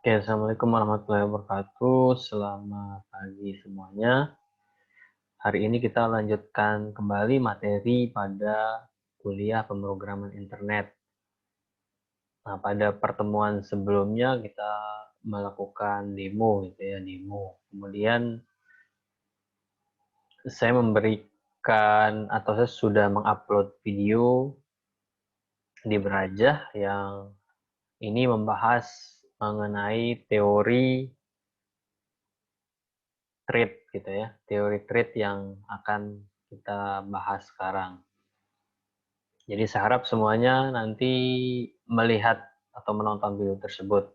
Oke, Assalamualaikum warahmatullahi wabarakatuh. Selamat pagi semuanya. Hari ini kita lanjutkan kembali materi pada kuliah pemrograman internet. Nah, pada pertemuan sebelumnya kita melakukan demo gitu ya, demo. Kemudian saya memberikan atau saya sudah mengupload video di Berajah yang ini membahas mengenai teori trade gitu ya, teori trade yang akan kita bahas sekarang. Jadi saya harap semuanya nanti melihat atau menonton video tersebut.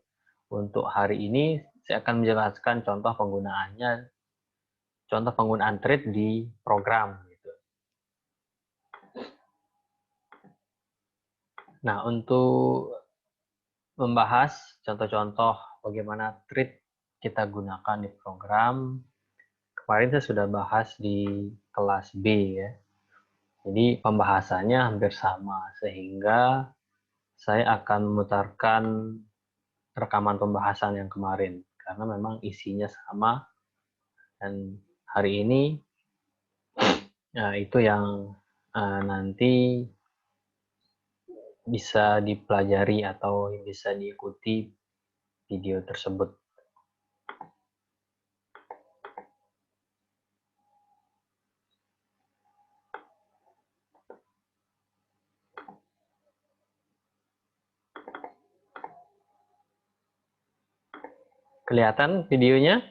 Untuk hari ini saya akan menjelaskan contoh penggunaan trade di program gitu. Nah, untuk membahas contoh-contoh bagaimana trade kita gunakan di program, kemarin saya sudah bahas di kelas B ya. Jadi pembahasannya hampir sama, sehingga saya akan memutarkan rekaman pembahasan yang kemarin, karena memang isinya sama, dan hari ini itu yang nanti bisa dipelajari atau bisa diikuti video tersebut. Kelihatan videonya?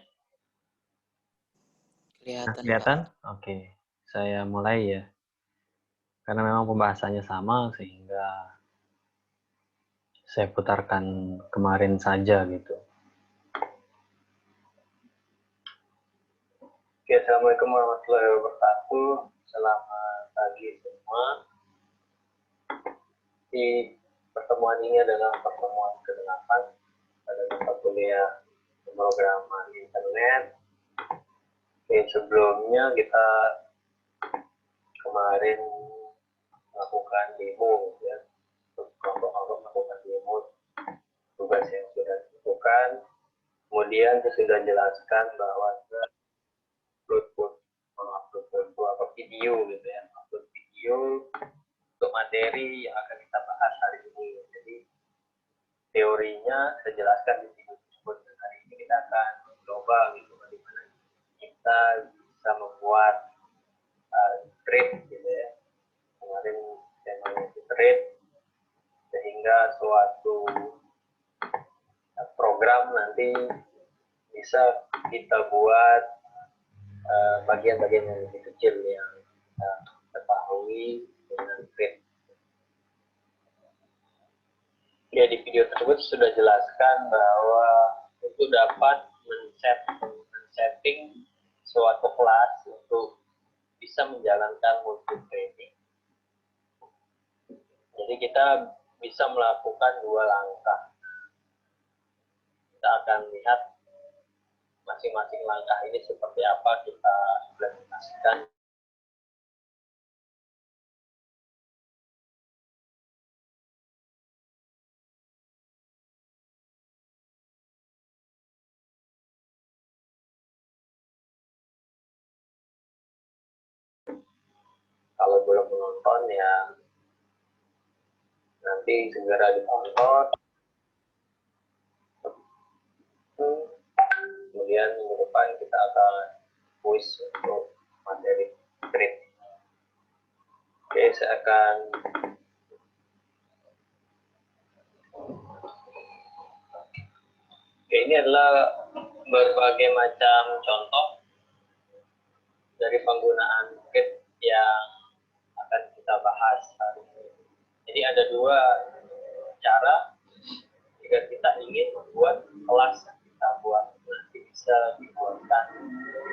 Kelihatan, Kelihatan? Pak. Oke, saya mulai ya. Karena memang pembahasannya sama, sehingga saya putarkan kemarin saja gitu. Oke, Assalamualaikum warahmatullahi wabarakatuh. Selamat pagi semua. Di pertemuan ini adalah pertemuan ke-8 pada mata kuliah pemrograman internet. Oke, sebelumnya kita kemarin melakukan demo ya, kelompok-kelompok melakukan demo tugas yang sudah dilakukan. Kemudian saya sudah jelaskan bahwa mengupload foto atau video gitu ya, upload video untuk materi yang akan kita bahas hari ini. Jadi teorinya saya jelaskan di video tersebut. Dan hari ini kita akan mencoba gitu bagaimana kita bisa membuat trade gitu ya. Kemarin temanya itu trade, sehingga suatu program nanti bisa kita buat bagian-bagian yang lebih kecil yang kita ketahui dengan trade. Ya, di video tersebut sudah jelaskan bahwa untuk dapat men-setting suatu kelas untuk bisa menjalankan multi trading, jadi kita bisa melakukan dua langkah. Kita akan lihat masing-masing langkah ini seperti apa kita implementasikan. Kalau belum menonton ya nanti segera ditonton. Kemudian minggu depan kita akan kuis untuk materi trade. Oke, saya akan ini adalah berbagai macam contoh dari penggunaan trade yang akan kita bahas hari ini. Jadi ada dua cara jika kita ingin membuat kelas yang kita buat nanti bisa dibuatkan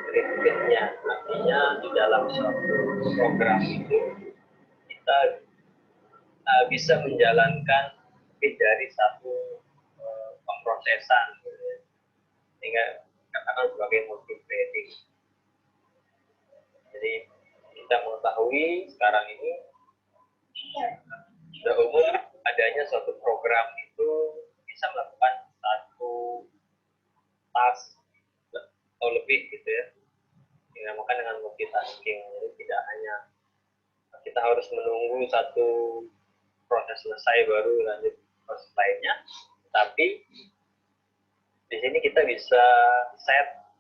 trade-nya. Artinya di dalam suatu program itu kita bisa menjalankan lebih dari satu pemrosesan, sehingga katakan sebagai multi trading. Jadi kita mengetahui sekarang ini sudah umum adanya suatu program itu bisa melakukan satu atau lebih gitu ya. Dinamakan dengan multitasking. Jadi tidak hanya kita harus menunggu satu proses selesai baru lanjut proses lainnya, tapi di sini kita bisa set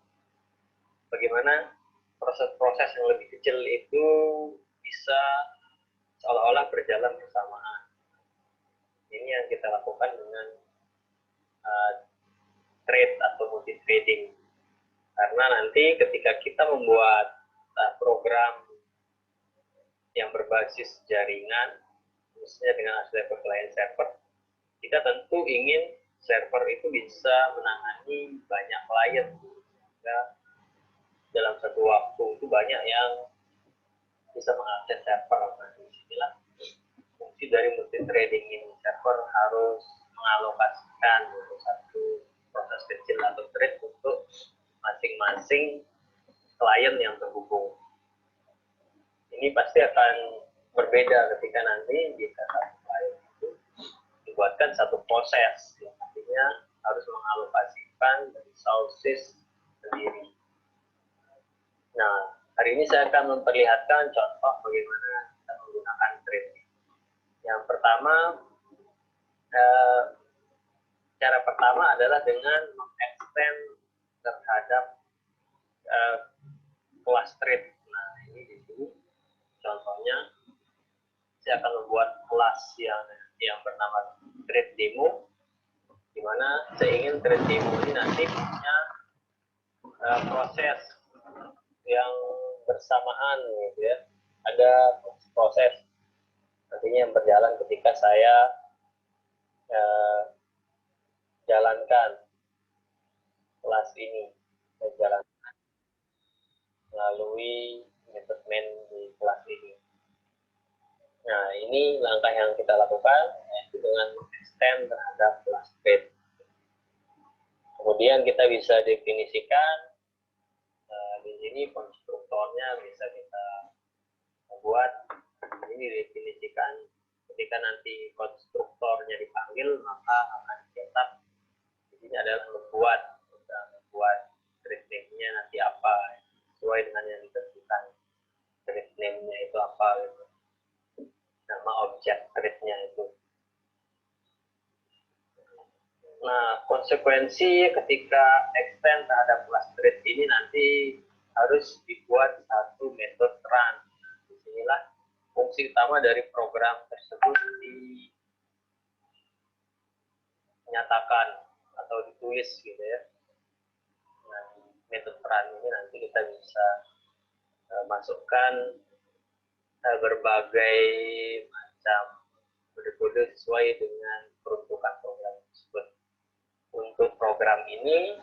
bagaimana proses-proses yang lebih kecil itu bisa seolah-olah berjalan bersamaan. Ini yang kita lakukan dengan trade atau multi trading. Karena nanti ketika kita membuat program yang berbasis jaringan, misalnya dengan level client server, kita tentu ingin server itu bisa menangani banyak klien. Ya, dalam satu waktu itu banyak yang bisa mengakses server. Nah, disinilah fungsi dari multi trading ini. Server harus mengalokasikan satu proses kecil atau trade untuk masing-masing klien yang terhubung. Ini pasti akan berbeda ketika nanti jika satu klien itu dibuatkan satu proses, yang artinya harus mengalokasikan resources sendiri. Nah, hari ini saya akan memperlihatkan contoh bagaimana kita menggunakan trade. Yang pertama, cara pertama adalah dengan mengextend terhadap kelas trade. Nah, ini di sini contohnya saya akan membuat kelas yang bernama trade demo, di mana saya ingin trade demo ini nanti punya proses yang bersamaan gitu ya. Ada proses nantinya yang berjalan ketika saya jalankan kelas ini, saya jalankan melalui method main di kelas ini. Nah, ini langkah yang kita lakukan yaitu dengan extend terhadap kelas trade. Kemudian kita bisa definisikan di sini konstruktornya bisa kita buat. Ini didefinisikan ketika nanti konstruktornya dipanggil, maka akan dicetak. Di sini adalah membuat trade name-nya nanti apa sesuai dengan yang ditentukan. Trade name-nya itu apa gitu. Nama objek trade-nya itu. Nah, konsekuensi ketika extend terhadap kelas trade ini nanti harus dibuat satu metode run. Disinilah fungsi utama dari program tersebut dinyatakan atau ditulis gitu ya. Nah, metode run ini nanti kita bisa masukkan berbagai macam kode-kode sesuai dengan peruntukan program tersebut. Untuk program ini,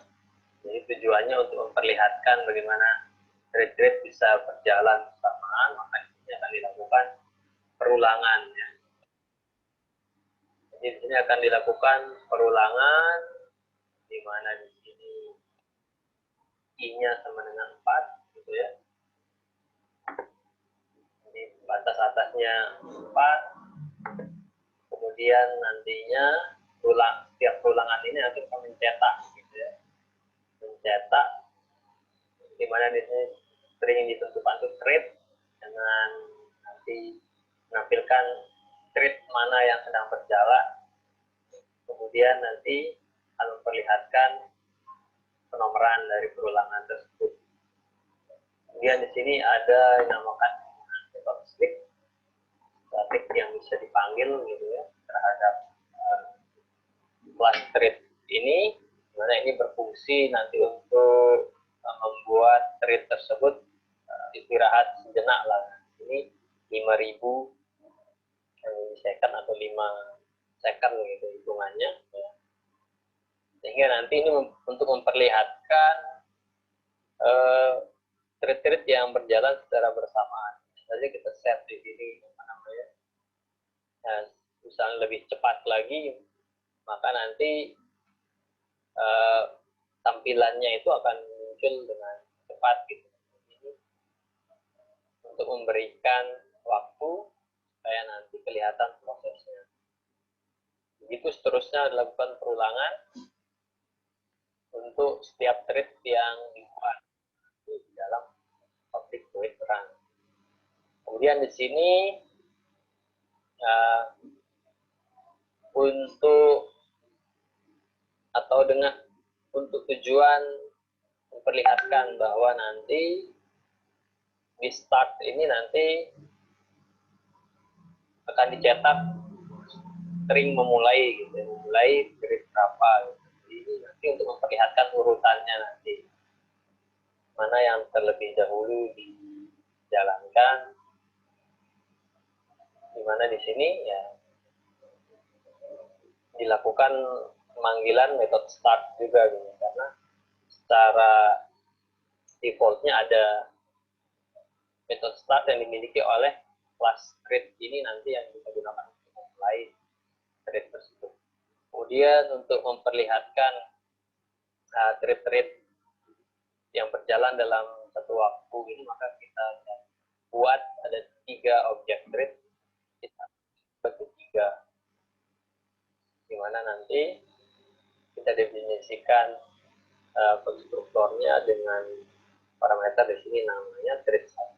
jadi tujuannya untuk memperlihatkan bagaimana trade bisa berjalan bersamaan, maka ini akan dilakukan perulangan. Ya. Jadi di sini akan dilakukan perulangan, di mana di sini I-nya sama dengan 4, gitu ya. Jadi batas atasnya 4, kemudian nantinya setiap perulangan ini nanti akan mencetak, gitu ya. Mencetak, di mana di sini sering ditentukan untuk trade dengan nanti menampilkan trade mana yang sedang berjalan. Kemudian nanti akan memperlihatkan penomoran dari perulangan tersebut. Kemudian di sini ada yang dinamakan static yang bisa dipanggil gitu ya terhadap kelas trade ini, dimana ini berfungsi nanti untuk membuat trade tersebut istirahat sejenak lah. Ini 5.000 second atau 5 second gitu hitungannya ya. Sehingga nanti ini untuk memperlihatkan trade-trade yang berjalan secara bersamaan. Saja kita set di sini apa namanya, misalnya lebih cepat lagi, maka nanti tampilannya itu akan muncul dengan cepat gitu. Untuk memberikan waktu supaya nanti kelihatan prosesnya. Begitu seterusnya dilakukan perulangan untuk setiap trade yang dibuat. dalam public fluid run. Kemudian di sini untuk tujuan memperlihatkan bahwa nanti di start ini nanti akan dicetak string memulai gitu, memulai grid berapa gitu. Jadi ini nanti untuk memperlihatkan urutannya nanti mana yang terlebih dahulu dijalankan, di mana di sini ya dilakukan pemanggilan metode start juga gitu, karena secara defaultnya ada metode start yang dimiliki oleh kelas grid ini nanti yang kita gunakan untuk memulai thread tersebut. Kemudian untuk memperlihatkan thread-thread yang berjalan dalam satu waktu ini, maka kita buat ada 3 objek thread, kita bagi 3, di mana nanti kita definisikan konstruktornya dengan parameter di sini namanya thread 1,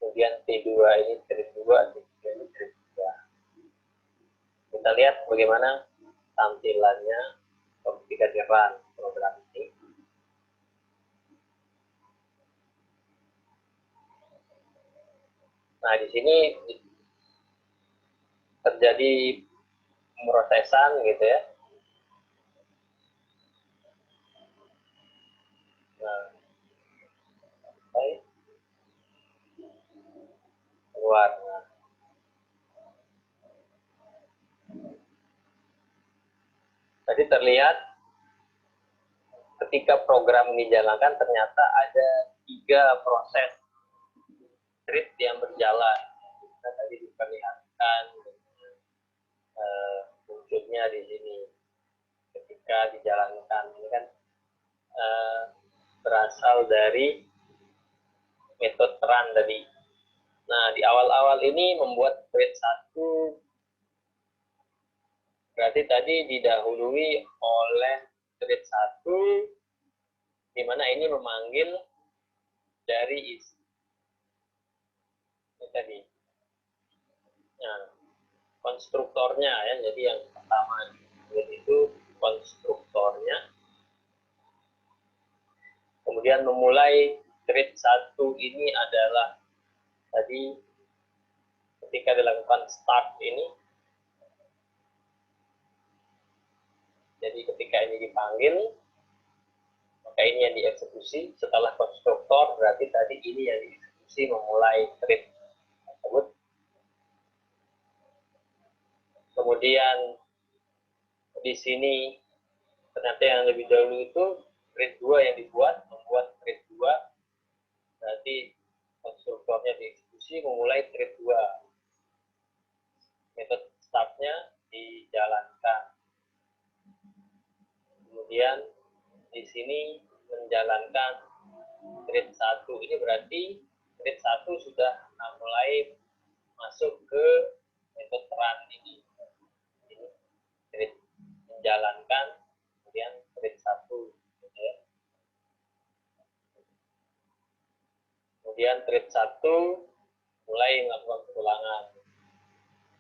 kemudian T2 ini thread 2, T3 ini thread 3. Kita lihat bagaimana tampilannya ketika di run program ini. Nah, di sini terjadi pemrosesan gitu ya. Nah, keluar. Nah, tadi terlihat ketika program ini dijalankan ternyata ada 3 proses thread yang berjalan. Kita tadi diperlihatkan munculnya di sini ketika dijalankan ini kan berasal dari metode run tadi. Nah, di awal-awal ini membuat thread 1 berarti tadi didahului oleh thread 1 di mana ini memanggil dari isi ini tadi. Nah, konstruktornya ya, jadi yang pertama itu konstruktornya. Kemudian memulai thread 1 ini adalah tadi ketika dilakukan start ini. Jadi ketika ini dipanggil, maka ini yang dieksekusi. Setelah konstruktor berarti tadi ini yang dieksekusi memulai thread tersebut. Kemudian di sini ternyata yang lebih dahulu itu thread 2 yang membuat thread 2, berarti konstruktornya dieksekusi memulai thread 2. Metode startnya dijalankan. Kemudian di sini menjalankan thread 1 ini berarti thread 1 sudah mulai masuk ke metode run ini. Ini thread menjalankan, kemudian thread 1 gitu ya. Kemudian thread 1 mulai melakukan pengulangan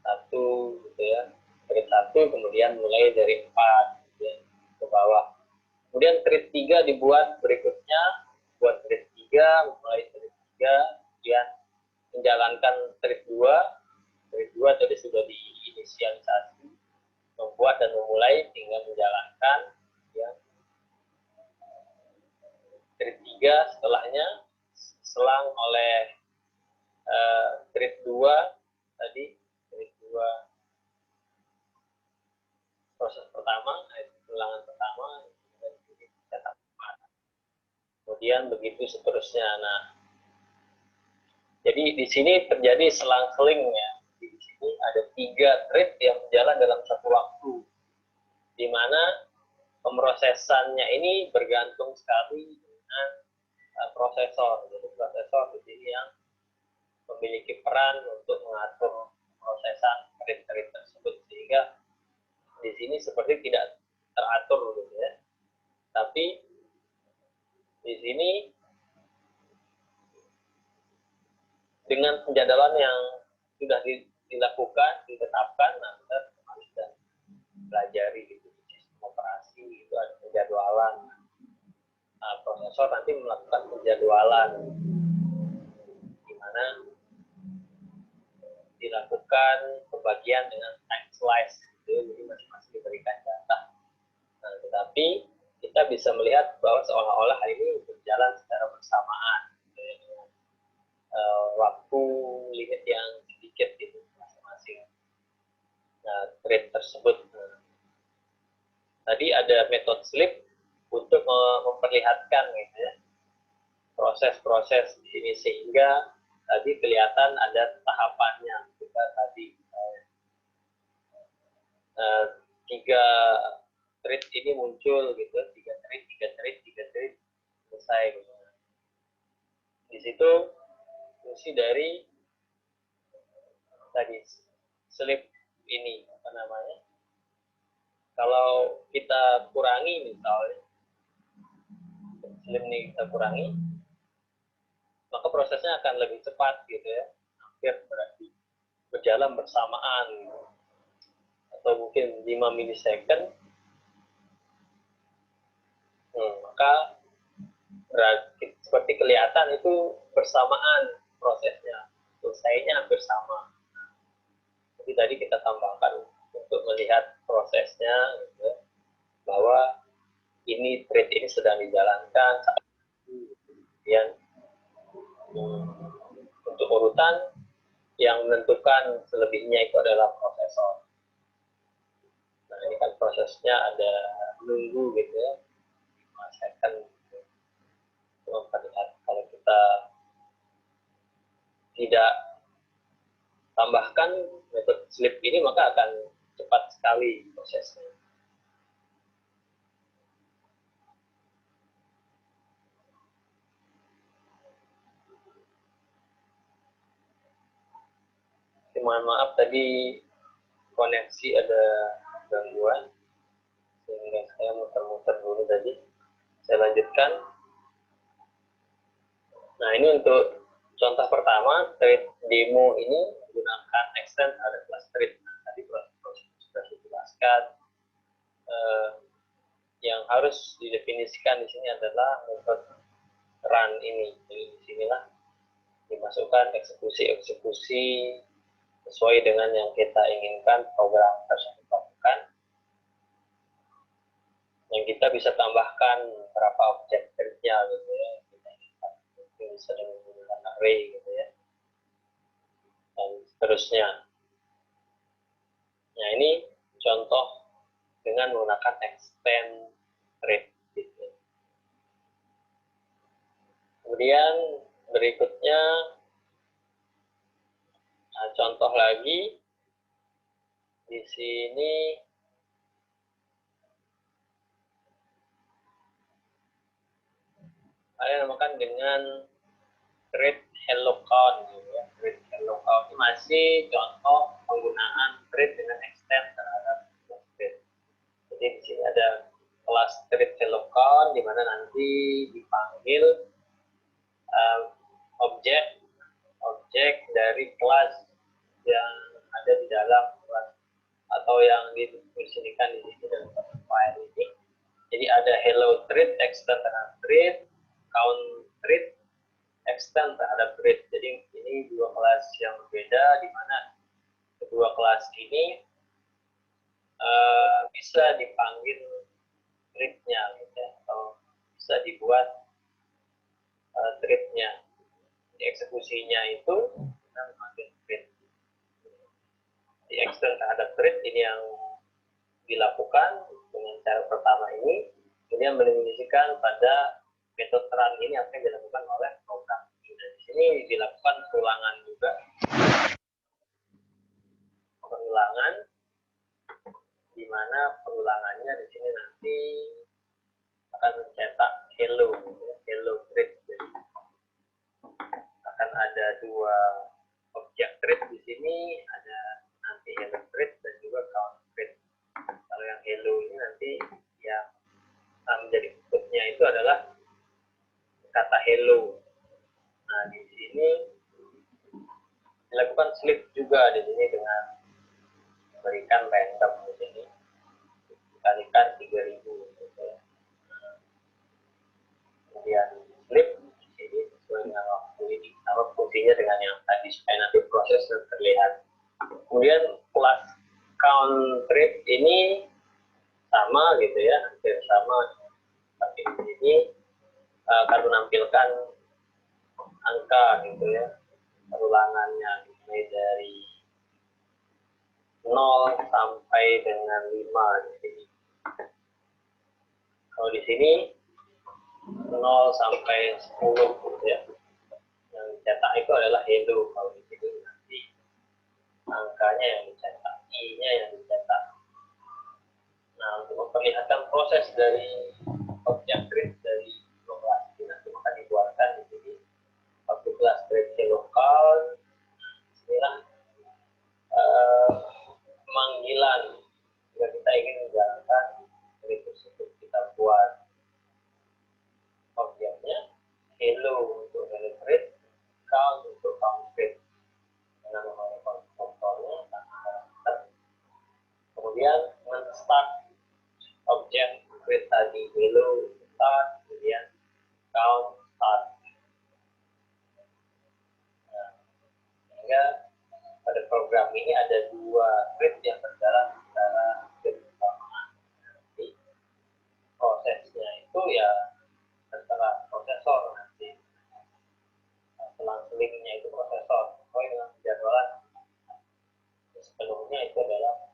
1 gitu ya. Thread 1 kemudian mulai dari 4 gitu ya, ke bawah. Kemudian thread 3 dibuat berikutnya, buat thread 3, mulai thread 3, kemudian menjalankan thread 2. Thread 2 tadi sudah diinisialisasi, membuat dan memulai, tinggal menjalankan. Ya. Thread 3 setelahnya selang oleh thread 2 tadi, thread 2 proses pertama, ulangan pertama, kemudian begitu seterusnya. Nah, jadi di sini terjadi selang-seling ya. Di sini ada 3 thread yang berjalan dalam satu waktu, di mana pemrosesannya ini bergantung sekali dengan prosesor. Jadi prosesor di sini yang memiliki peran untuk mengatur prosesan thread-thread tersebut, sehingga di sini seperti tidak teratur gitu ya. Tapi di sini dengan penjadwalan yang sudah dilakukan, ditetapkan, nah kita harus pelajari gitu. Sistem operasi itu ada penjadwalan. Nah, prosesor nanti melakukan penjadwalan di mana dilakukan pembagian dengan time slice gitu, jadi masing-masing diberikan jatah. Nah, tetapi kita bisa melihat bahwa seolah-olah hal ini berjalan secara bersamaan dengan waktu limit yang sedikit gitu masing-masing thread tersebut. Tadi ada metode sleep untuk memperlihatkan gitu ya proses-proses di sini sehingga tadi kelihatan ada tahapannya. Kita tadi 3 thread ini muncul gitu, 3 thread selesai gitu. Di situ fungsi dari tadi sleep ini apa namanya? Kalau kita kurangi misalnya sleep ini kita kurangi, maka prosesnya akan lebih cepat gitu ya, hampir berarti berjalan bersamaan gitu. Atau mungkin 5 milisecond, maka berarti seperti kelihatan itu bersamaan prosesnya, selesainya hampir sama. Jadi tadi kita tambahkan untuk melihat prosesnya gitu, bahwa ini thread ini sedang dijalankan saat ini. Kemudian untuk urutan yang menentukan selebihnya itu adalah prosesor. Nah ini kan prosesnya ada nunggu gitu ya, 5 second. Terlihat kalau kita tidak tambahkan metode sleep ini maka akan cepat sekali prosesnya. Mohon maaf tadi koneksi ada gangguan sehingga saya muter-muter dulu tadi. Saya lanjutkan. Nah ini untuk contoh pertama, thread demo ini menggunakan extend ada kelas thread. Nah, tadi sudah dijelaskan. Yang harus didefinisikan di sini adalah metode run ini. Jadi di sinilah dimasukkan eksekusi sesuai dengan yang kita inginkan program tersebut lakukan. Yang kita bisa tambahkan berapa objek thread-nya gitu ya. Kita inginkan bisa dengan menggunakan array gitu ya. Dan seterusnya. Nah ini contoh dengan menggunakan extend thread gitu. Kemudian berikutnya contoh lagi di sini kalian namakan dengan thread hello count gitu ya. Thread hello count ini masih contoh penggunaan thread dengan extend terhadap thread. Jadi di sini ada kelas thread hello count di mana nanti dipanggil objek dari kelas yang ada di dalam kelas atau yang didefinisikan di sini dalam file ini. Jadi ada hello thread, extend terhadap thread, count thread, extend terhadap thread. Jadi ini dua kelas yang berbeda di mana kedua kelas ini bisa dipanggil thread-nya gitu ya, atau bisa dibuat thread-nya. Di eksekusinya itu kita memanggil thread. Di extend terhadap thread ini yang dilakukan dengan cara pertama ini, kemudian mendefinisikan pada metode run ini apa yang dilakukan oleh program. Dan di sini dilakukan perulangan juga. Perulangan di mana perulangannya di sini nanti akan mencetak hello thread. Jadi akan ada dua objek thread di sini, ada nanti hello thread dan juga count thread. Kalau yang hello ini nanti yang menjadi inputnya itu adalah kata hello. Nah di sini dilakukan slip juga di sini dengan berikan random di sini dikalikan 3000 gitu ya. Kemudian slip di sini sesuai dengan waktu ini sama fungsinya dengan yang tadi supaya nanti prosesnya terlihat. Kemudian kelas count trip ini sama gitu ya, hampir sama, tapi di sini akan menampilkan angka gitu ya, perulangannya mulai dari 0 sampai dengan 5 di sini. Kalau di sini 0 sampai 10 gitu ya. Yang dicetak itu adalah hello, kalau di sini nanti angkanya yang dicetak, i-nya yang dicetak. Nah, untuk memperlihatkan proses dari objek grid dari lokal ini nanti akan dibuatkan di sini waktu kelas grid lokal. Inilah pemanggilan jika kita ingin menjalankan grid tersebut, kita buat objeknya hello untuk hello grid, count untuk count grid dengan menggunakan kontrolnya kemudian men-start objek grid tadi hello start, kemudian count start. Nah, sehingga pada program ini ada dua grid yang berjalan secara bersamaan. Nanti prosesnya itu ya terserah prosesor nanti. Selang-selingnya itu prosesor. Dengan jadwalan sebelumnya itu adalah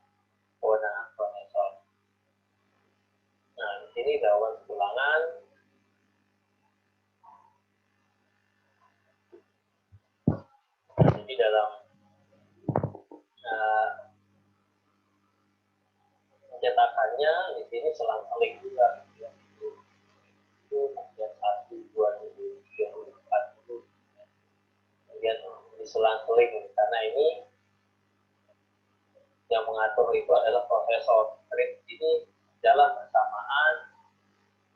kewenangan prosesor. Nah, di sini jawaban ulangan. Jadi dalam pencetakannya di sini selang-seling juga. Itu kemudian 1, 2, 3, 4, kemudian diselang-seling karena ini yang mengatur itu adalah prosesor. Grid ini jalan bersamaan.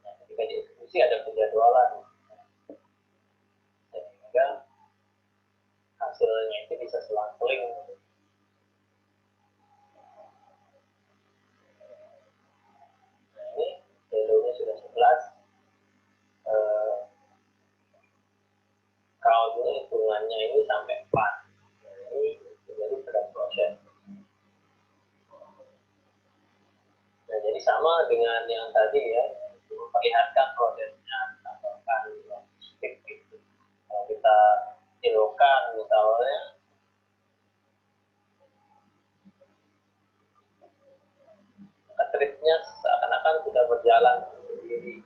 Nah, ketika dieksekusi ada penjadwalan sehingga hasilnya itu bisa selang-seling. Nah, ini hello-nya sudah 11. Count-nya hitungannya ini sampai 4. Nah, ini menjadi sedang proses. Nah, jadi sama dengan yang tadi ya, memperlihatkan prosesnya, tambahkan stick gitu. Kalau kita silokan misalnya, tripnya seakan-akan sudah berjalan sendiri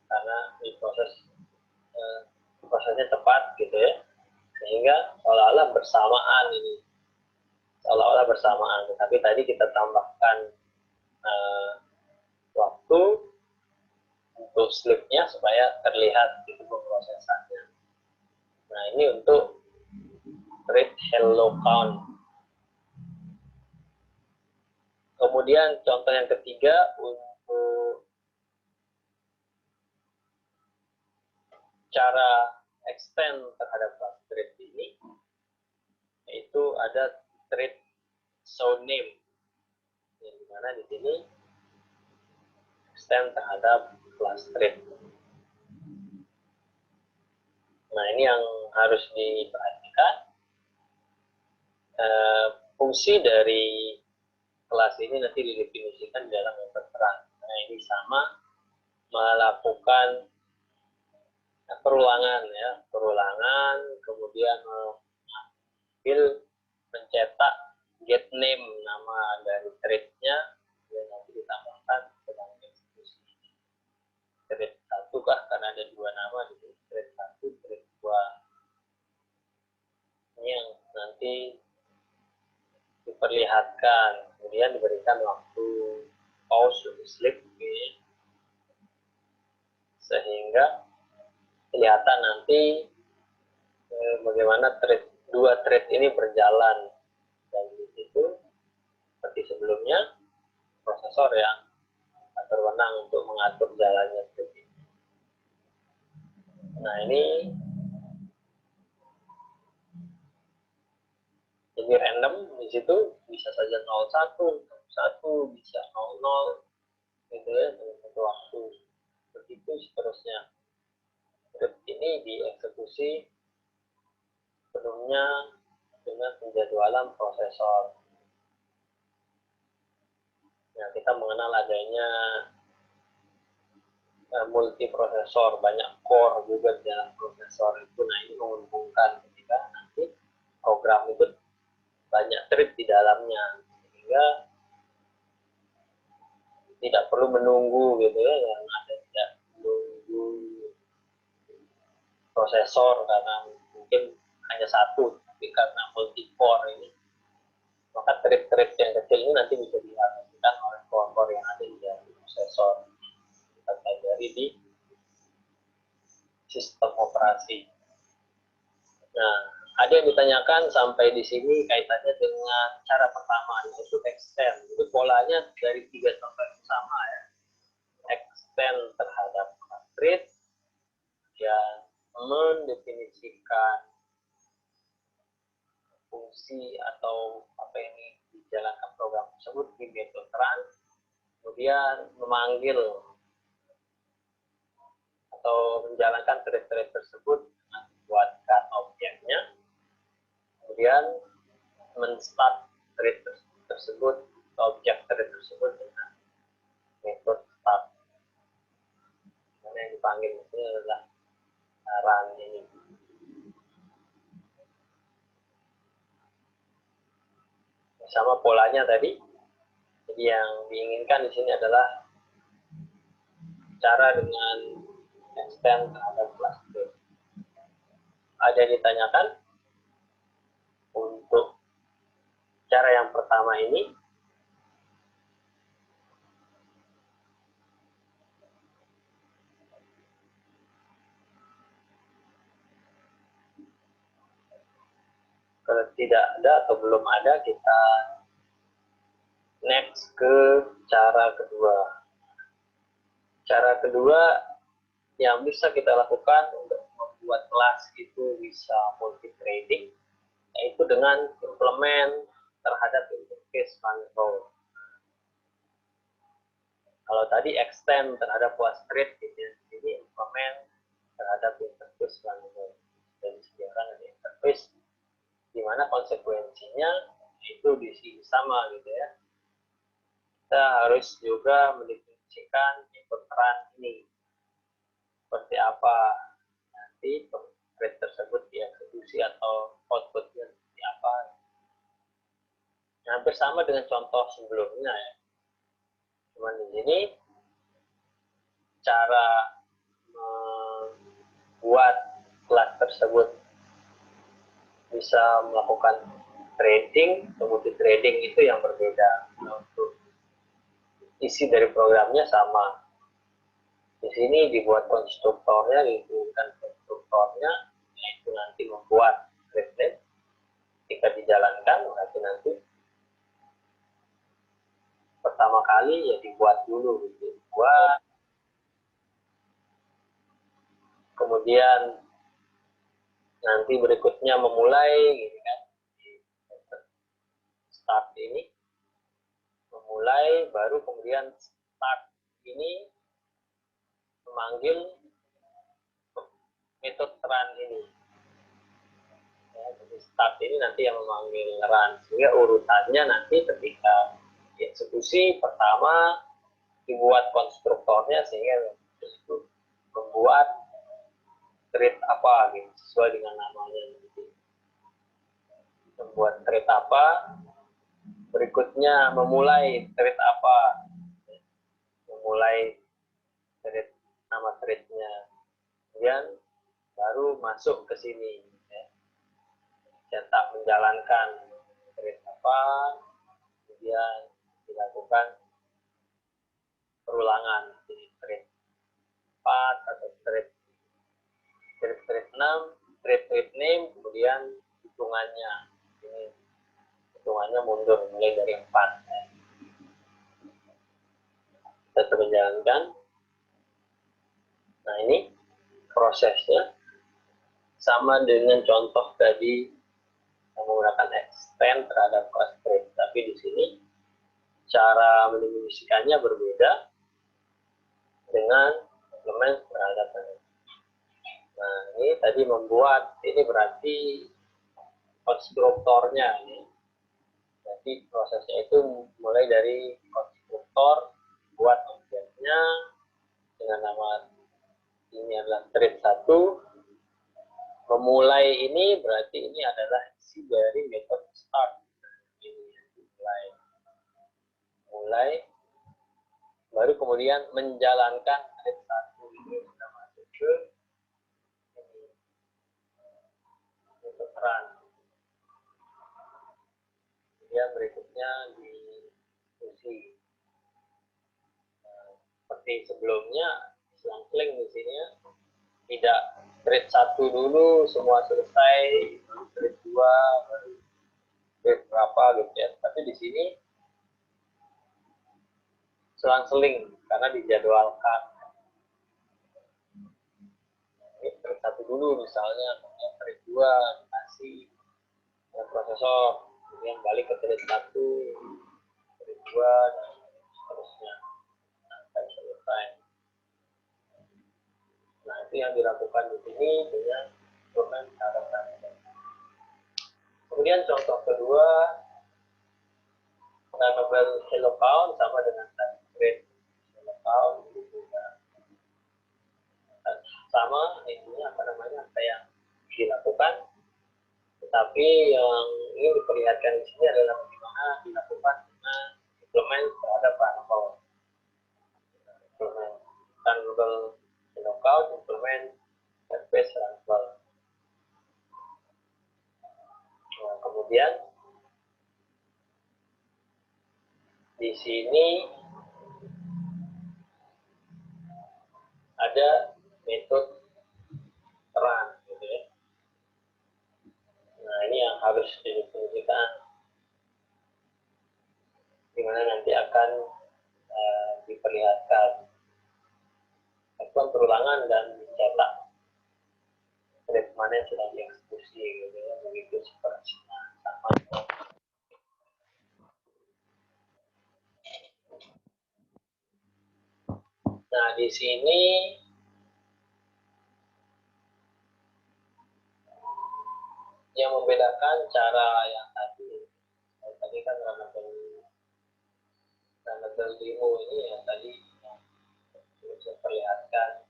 karena di prosesnya cepat gitu ya, sehingga seolah-olah bersamaan ini, seolah-olah bersamaan. Tapi tadi kita tambahkan waktu untuk slipnya supaya terlihat itu pemrosesannya. Nah, ini untuk read hello count. Kemudian contoh yang ketiga untuk cara extend terhadap class thread ini, yaitu ada thread show name, yang dimana di sini extend terhadap class thread. Nah, ini yang harus diperhatikan. Fungsi dari kelas ini nanti didefinisikan dalam yang tertera. Nah, ini sama melakukan perulangan ya, perulangan, kemudian mengambil, mencetak get name, nama dari thread-nya, dan nanti ditambahkan dengan eksekusi. Thread 1 kah, karena ada dua nama di sini, thread 1, thread 2. Ini yang nanti diperlihatkan, kemudian diberikan waktu pause sleep sehingga kelihatan nanti bagaimana dua thread ini berjalan, dan di situ seperti sebelumnya prosesor yang berwenang untuk mengatur jalannya thread ini. Nah, ini Jadi random di situ bisa saja 01, 1, bisa 00, gitu ya, dalam satu waktu. Begitu seterusnya. Script ini dieksekusi sebelumnya dengan penjadwalan prosesor. Nah, kita mengenal adanya multiprosesor, banyak core juga di dalam prosesor itu. Nah, ini menguntungkan ketika nanti program itu banyak thread di dalamnya, sehingga tidak perlu menunggu gitu ya, yang ada tidak menunggu prosesor karena mungkin hanya satu, tapi karena multi core ini, maka thread-thread yang kecil ini nanti bisa dialihkan oleh core-core yang ada di dalam prosesor. Kita pelajari di sistem operasi. Nah, ada yang ditanyakan sampai di sini kaitannya dengan cara pertama, yaitu extend. Itu polanya dari 3 contoh yang sama ya. Extend terhadap thread yang mendefinisikan fungsi atau apa ini dijalankan program tersebut di metode run, kemudian memanggil atau menjalankan thread-thread tersebut dengan membuatkan objeknya, kemudian men-start thread tersebut, objek thread tersebut dengan metode start. Karena yang dipanggil itu adalah run ini. Sama polanya tadi. Jadi yang diinginkan di sini adalah cara dengan extend terhadap kelas thread. Ada yang ditanyakan untuk cara yang pertama ini. Kalau tidak ada atau belum ada, kita next ke cara kedua. Cara kedua yang bisa kita lakukan untuk membuat kelas itu bisa multi-threading, yaitu dengan implement terhadap interface control. Kalau tadi extend terhadap kelas thread, ini implement terhadap interface control. Dan disediakan ada interface di mana konsekuensinya itu di sini sama gitu ya. Kita harus juga mendefinisikan input run ini seperti apa nanti thread tersebut dieksekusi atau outputnya seperti apa. Hampir sama dengan contoh sebelumnya ya. Cuman di sini cara membuat kelas tersebut bisa melakukan trading, kemudian trading itu yang berbeda. Nah, untuk isi dari programnya sama. Di sini dibuat konstruktornya, dibutuhkan konstruktornya, yaitu nanti membuat thread. Ketika dijalankan, berarti nanti pertama kali ya dibuat dulu, dibuat, kemudian nanti berikutnya memulai, gitu kan? Start ini memulai, baru kemudian start ini memanggil metode run ini. Ya, jadi start ini nanti yang memanggil run, sehingga urutannya nanti ketika eksekusi pertama dibuat konstruktornya, sehingga itu membuat thread apa gitu sesuai dengan namanya. Membuat thread apa, berikutnya memulai thread apa, memulai thread, nama threadnya, kemudian baru masuk ke sini ya. Cetak menjalankan thread apa, kemudian dilakukan perulangan di thread 4 atau thread 6, thread name, kemudian hitungannya ini, hitungannya mundur mulai dari 4 ya. Kita menjalankan. Nah, ini prosesnya sama dengan contoh tadi menggunakan extend terhadap kelas trade. Tapi di sini cara mendefinisikannya berbeda dengan implement terhadap tanda. Nah, ini tadi membuat, ini berarti konstruktornya ini. Jadi prosesnya itu mulai dari konstruktor, buat objeknya dengan nama ini adalah trade 1. Memulai ini berarti ini adalah isi dari metode start. Ini mulai baru kemudian menjalankan trade 1 ini kita masuk ke untuk run. Kemudian berikutnya di eksekusi. Seperti sebelumnya, selang-seling di sini ya, tidak trade 1 dulu semua selesai, trade 2, baru trade berapa gitu ya. Tapi di sini selang-seling karena dijadwalkan. Ini trade 1 dulu misalnya, trade 2 dikasih prosesor, kemudian balik ke trade 1, trade 2, dan seterusnya sampai selesai. Nah, itu yang dilakukan di sini dengan instrumen catatan. Kemudian contoh kedua, runnable hello count sama dengan trade hello count juga sama, intinya apa namanya, apa yang dilakukan. Tetapi yang ingin diperlihatkan di sini adalah bagaimana dilakukan dengan implement terhadap runnable. Implement runnable hello count, implement space runnable. Nah, kemudian di sini ada metode run gitu ya. Nah, ini yang harus didefinisikan, di mana nanti akan diperlihatkan respon perulangan dan mencetak trade mana yang sedang dieksekusi gitu ya, begitu seperti sama. Nah, di sini yang membedakan cara yang tadi kan runnable demo ini yang tadi bisa perlihatkan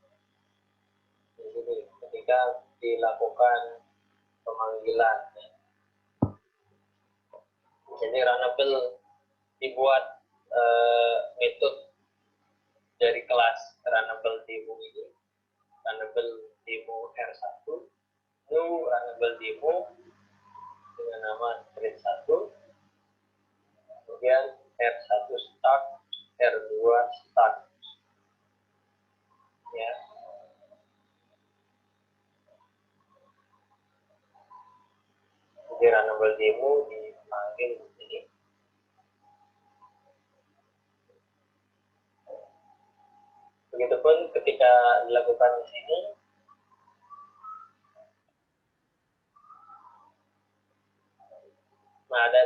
di sini ketika dilakukan pemanggilan ya. Jadi runnable dibuat metode dari kelas runnable demo ini, runnable demo R1, new runnable demo dengan nama trade 1, kemudian R1 start, R2 start ya. Jadi runnable demo dipanggil di sini. Begitupun ketika dilakukan di sini, nah ada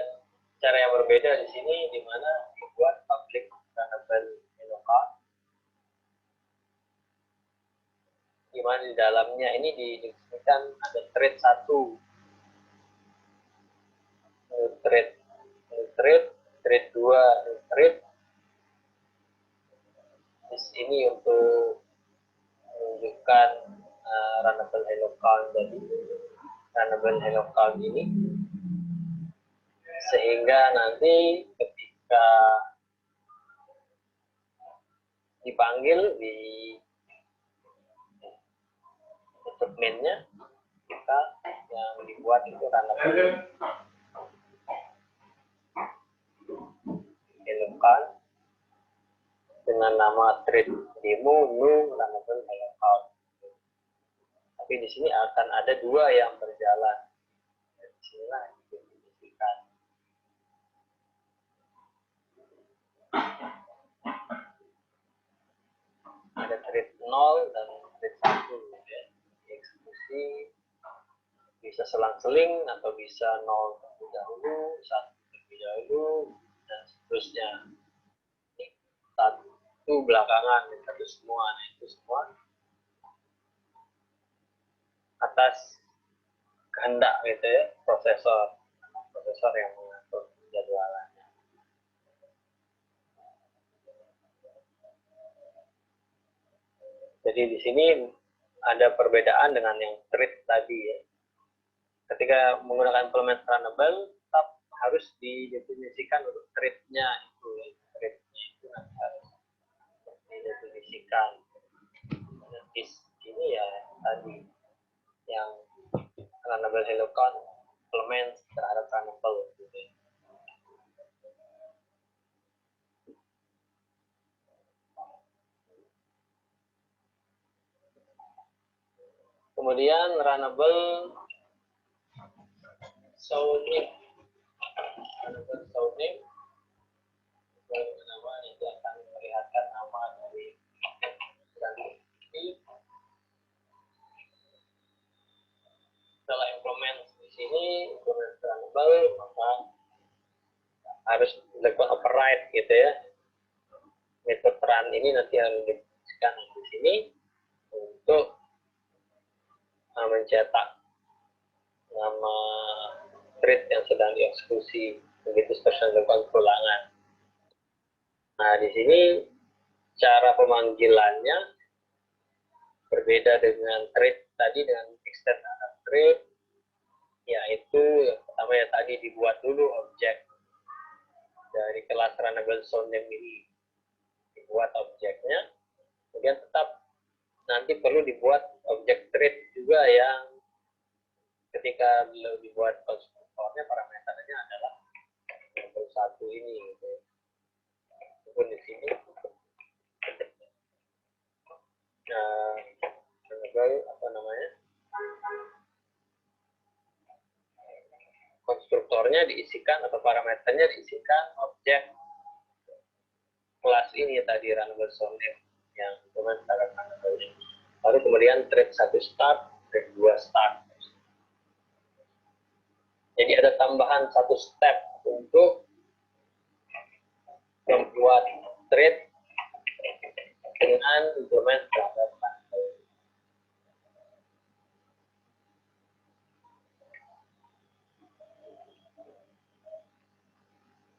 cara yang berbeda di sini, di mana dibuat public runnable hello count, di mana di dalamnya ini dideskripsikan ada trade 1, trade 2, trade. Di sini untuk menunjukkan runnable hello count dari runnable hello count ini, sehingga nanti ketika dipanggil di segmennya, kita yang dibuat itu runnable hello count dengan nama trade demo new runnable hello count. Tapi di sini akan ada dua yang berjalan. Di sinilah didefinisikan. Ada trade 0 dan trade 1 ya. Dieksekusi bisa bisa selang-seling atau bisa 0 terlebih dahulu, 1 terlebih dahulu, dan seterusnya. Satu belakangan, satu semua. Nah, itu semua atas kehendak gitu ya, prosesor yang mengatur jadwalannya. Jadi di sini ada perbedaan dengan yang thread tadi ya. Ketika menggunakan implement runnable, tetap harus didefinisikan untuk thread-nya itu. Thread-nya itu harus didefinisikan. Dan di sini ya tadi yang runnable hello count implement terhadap runnable gitu. Kemudian runnable sounding nama itu akan memperlihatkan nama dari ini. Setelah implement di sini implement runnable, maka harus dilakukan override gitu ya. Metode run ini nanti harus diberikan di sini untuk mencetak nama thread yang sedang dieksekusi, begitu seterusnya dilakukan perulangan. Nah, di sini cara pemanggilannya berbeda dengan thread tadi, dengan extend thread, yaitu yang pertama ya tadi dibuat dulu objek dari kelas runnable soundname ini, dibuat objeknya, kemudian tetap nanti perlu dibuat objek thread juga yang ketika dibuat konstruktornya parameternya adalah satu ini gitu. Walaupun di sini apa namanya, konstruktornya diisikan atau parameternya diisikan objek kelas ini tadi runnable soundname yang kemudian lalu kemudian thread 1 start, thread 2 start. Jadi ada tambahan satu step untuk membuat thread dengan implement terhadap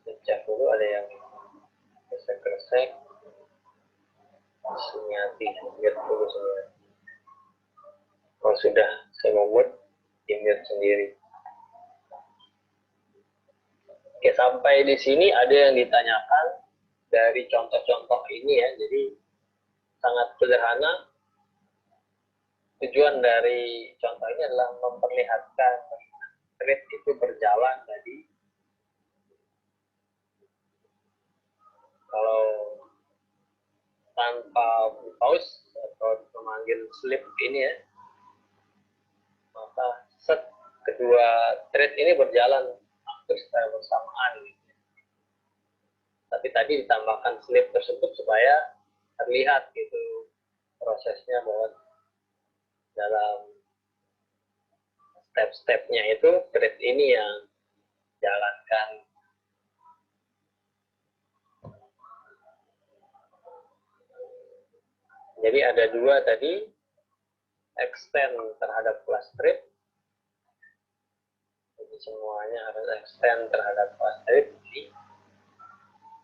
sejak dulu ada yang kresek-kresek Sumiati, lihat dulu Sumiati. Kalau sudah saya membuat di-mute sendiri. Oke, sampai di sini ada yang ditanyakan dari contoh-contoh ini ya. Jadi sangat sederhana. Tujuan dari contoh ini adalah memperlihatkan thread itu berjalan tadi. Kalau tanpa pause atau memanggil sleep ini ya, maka set kedua thread ini berjalan hampir secara bersamaan gitu. Tapi tadi ditambahkan sleep tersebut supaya terlihat gitu prosesnya, bahwa dalam step-stepnya itu thread ini yang jalankan. Jadi ada dua tadi, extend terhadap kelas thread. Jadi semuanya harus extend terhadap kelas thread.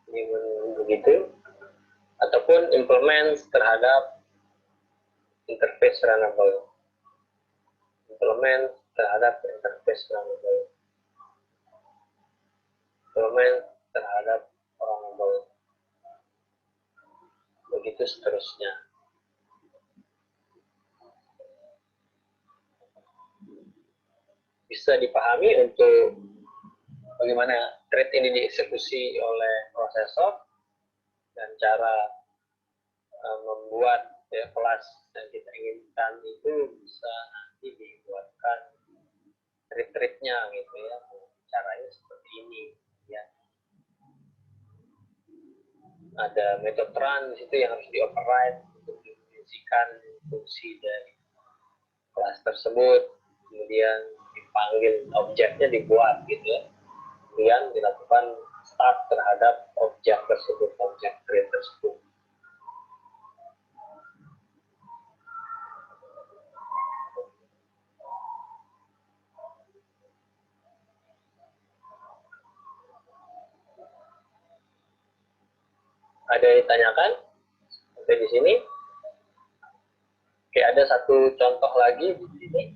Ini begitu. Ataupun implement terhadap interface runnable. Implement terhadap interface runnable. Implement terhadap runnable. Begitu seterusnya. Bisa dipahami untuk bagaimana thread ini dieksekusi oleh prosesor dan cara membuat ya, kelas yang kita inginkan itu bisa nanti dibuatkan thread-threadnya gitu ya. Caranya seperti ini ya. Ada metode run di situ yang harus di-override untuk memfungsikan fungsi dari kelas tersebut. Kemudian di panggil objeknya dibuat gitu ya. Kemudian dilakukan start terhadap objek tersebut, objek create tersebut. Ada yang ditanyakan? Sampai di sini? Oke, ada satu contoh lagi di sini.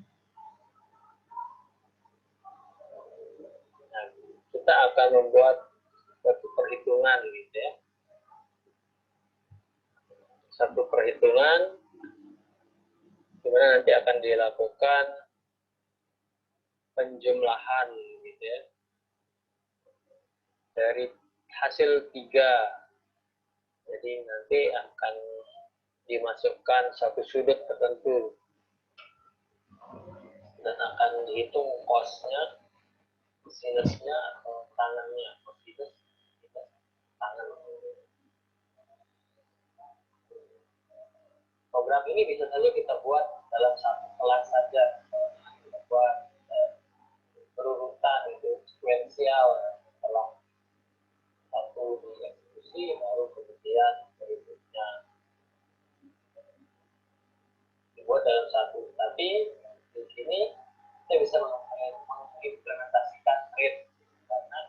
Nah, kita akan membuat satu perhitungan gitu ya. Satu perhitungan di mana nanti akan dilakukan penjumlahan gitu ya. Dari hasil 3. Jadi nanti akan dimasukkan satu sudut tertentu dan akan dihitung cos-nya, sinusnya atau tangannya, sinus tangan. Program ini bisa saja kita buat dalam satu kelas saja, kita buat berurutan itu sekuensial setelah satu dieksekusi baru kemudian berikutnya dibuat dalam satu. Tapi di sini kita bisa mengimplementasikan rate karena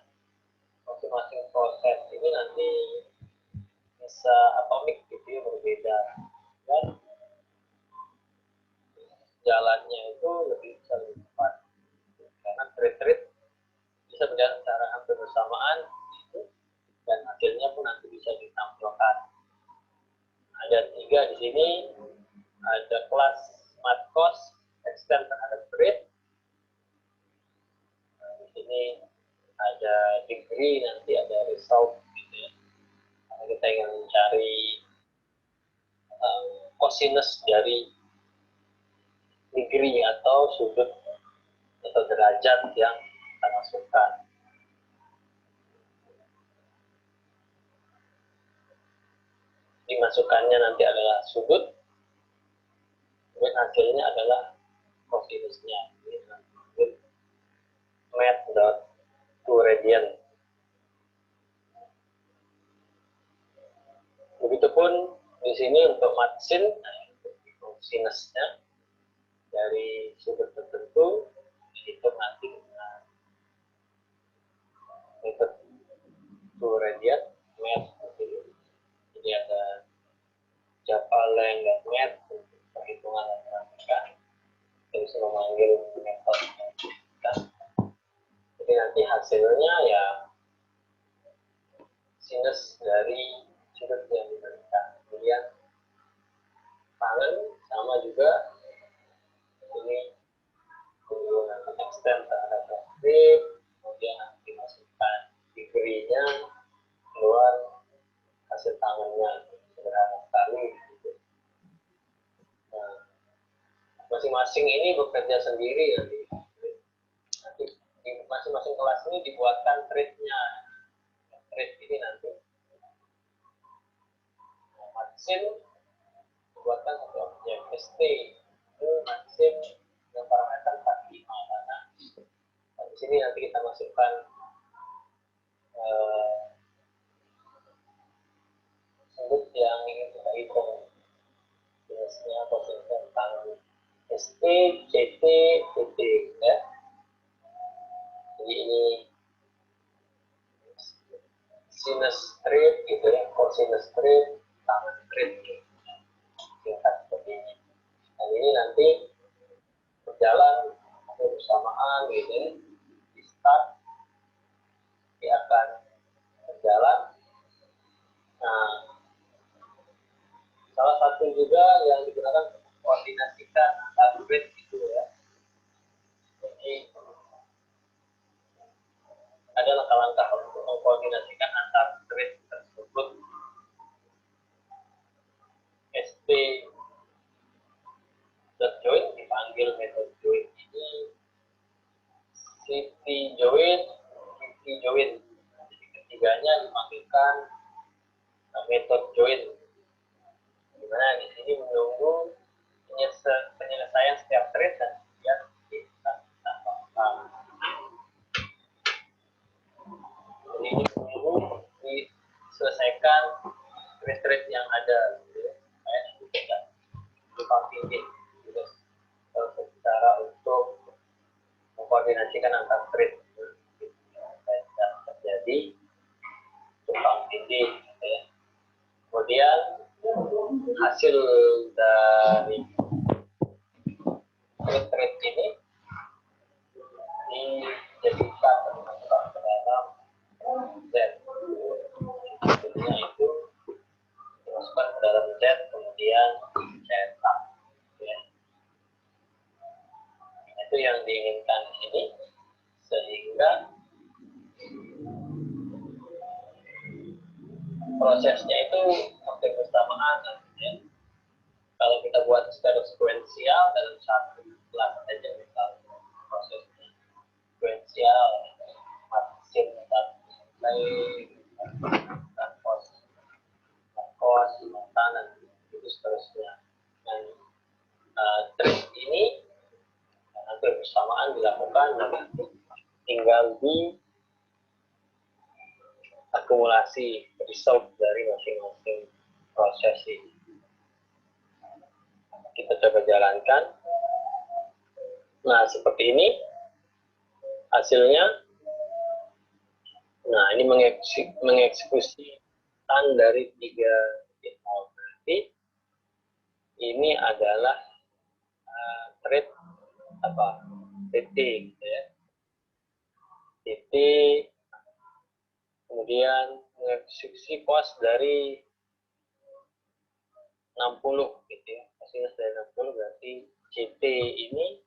masing-masing proses ini nanti bisa atomik gitu ya, berbeda dan jalannya itu lebih cepat karena rate bisa berjalan secara hampir bersamaan dan hasilnya pun nanti bisa ditampilkan. Ada 3 di sini, ada kelas smart cost, extend terhadap rate. Nah, di sini ada degree, nanti ada result gitu ya. Karena kita ingin mencari cosinus dari degree atau sudut atau derajat yang kita masukkan. Dimasukkannya nanti adalah sudut, kemudian hasilnya adalah cosinusnya. Ini math.toRadian. Begitupun di sini untuk matsin, untuk sinusnya dari sudut tertentu dihitung nanti dengan metode toRadian, math. Jadi ada Java-Lang dan math untuk perhitungan matematika. Kita bisa memanggil metode. Jadi nanti hasilnya ya sinus dari sudut yang diberikan. Kemudian tangan sama juga ini menggunakan extend terhadap grip, kemudian nanti masukkan degree-nya, keluar hasil tangannya, sederhana sekali. Nah, masing-masing ini bekerja sendiri nanti di masing-masing kelas ini dibuatkan trade-nya. Trade ini nanti matsin dibuatkan satu objek ST itu matsin dengan parameter 45 karena di sini nanti kita masukkan sudut yang ingin kita hitung jenisnya kosinus tangan ST, CT, TT ya. Jadi ini sinus straight gitu ya, cosinus straight, tangan straight gitu. Singkat seperti ini. Dan ini nanti berjalan bersamaan gitu ya. Di start dia akan berjalan. Nah, salah satu juga yang digunakan untuk koordinasikan antar grid itu ya. Jadi ada langkah-langkah untuk mengkoordinasikan antar grid tersebut. ST join dipanggil metode join ini city join, city join. Jadi ketiganya dipanggilkan metode join. Dimana di sini menunggu penyelesaian setiap thread dan kemudian kita tambahkan. ada, gitu ya. Saya nanti tidak tumpang tindih, gitu. Cara untuk mengkoordinasikan antar trade, tidak terjadi tumpang tindih, gitu ya. Kemudian hasil dari trade ini dijadikan dimasukkan ke dalam Z. Hasilnya itu dimasukkan ke dalam Z, kemudian dicetak. Ya. Itu yang diinginkan di sini, sehingga prosesnya itu hampir bersamaan. Ya. Kalau kita buat secara sekuensial dalam satu kelas saja, misalnya prosesnya sekuensial, margin dan kos, makanan, itu seterusnya. Dan trade ini hampir bersamaan dilakukan, dan tinggal di akumulasi result dari masing-masing proses ini. Kita coba jalankan. Nah, seperti ini hasilnya. Nah, ini mengeksekusi tan dari 3 digital. Berarti ini adalah trade apa? Titik, gitu ya. Titik, kemudian mengeksekusi cost dari 60, gitu ya. Cost dari 60 berarti CT ini,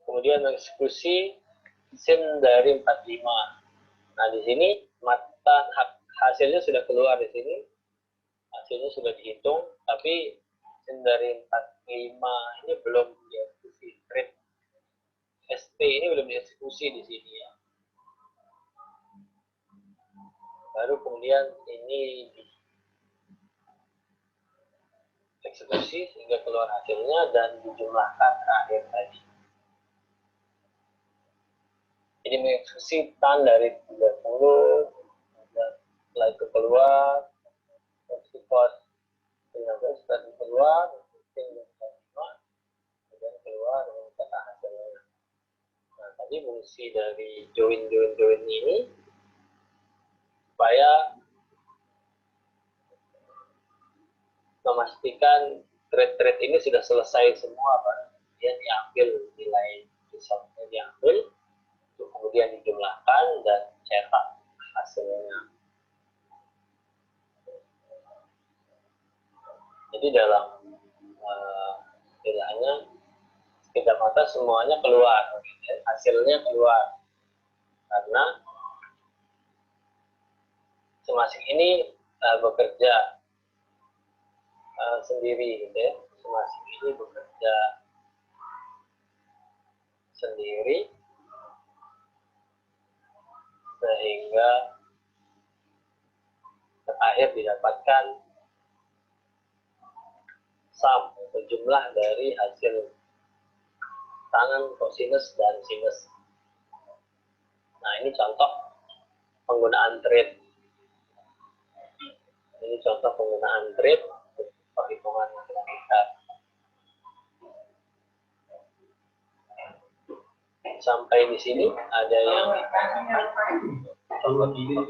kemudian mengeksekusi SIM dari 45. Nah, di sini mata hasilnya sudah keluar di sini. Hasilnya sudah dihitung, tapi SIM dari 45 ini belum dieksekusi. Trade ST ini belum dieksekusi di sini ya. Baru kemudian ini dieksekusi sehingga keluar hasilnya dan dijumlahkan terakhir tadi. Jadi mengeksekusi tan dari 30, dan setelah itu keluar, cost 15 setelah itu keluar, kemudian keluar dengan kata hasilnya. Nah, tadi fungsi dari join ini supaya memastikan trade ini sudah selesai semua, Pak. Dia diambil nilai resultnya, diambil, kemudian dijumlahkan dan cetak hasilnya. Jadi dalam istilahnya tidak mata semuanya keluar, hasilnya keluar, karena masing-masing ini bekerja sendiri, gitu ya. Masing-masing ini bekerja sendiri sehingga terakhir didapatkan sum atau jumlah dari hasil tangan kosinus dan sinus. Nah, ini contoh penggunaan trade. Ini contoh penggunaan trade untuk perhitungan matematika. Sampai di sini ada yang contoh kita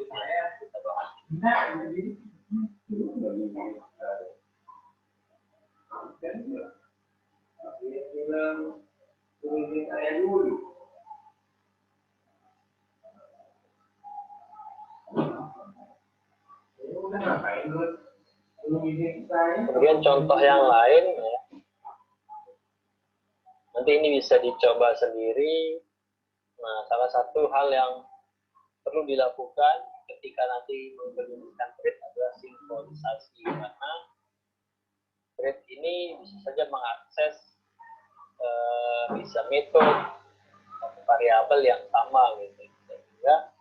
bahas. Kemudian contoh yang lain, ya. Nanti ini bisa dicoba sendiri. Nah, salah satu hal yang perlu dilakukan ketika nanti menggabungkan trade adalah sinkronisasi, karena trade ini bisa saja mengakses bisa metode variabel yang sama, gitu. Sehingga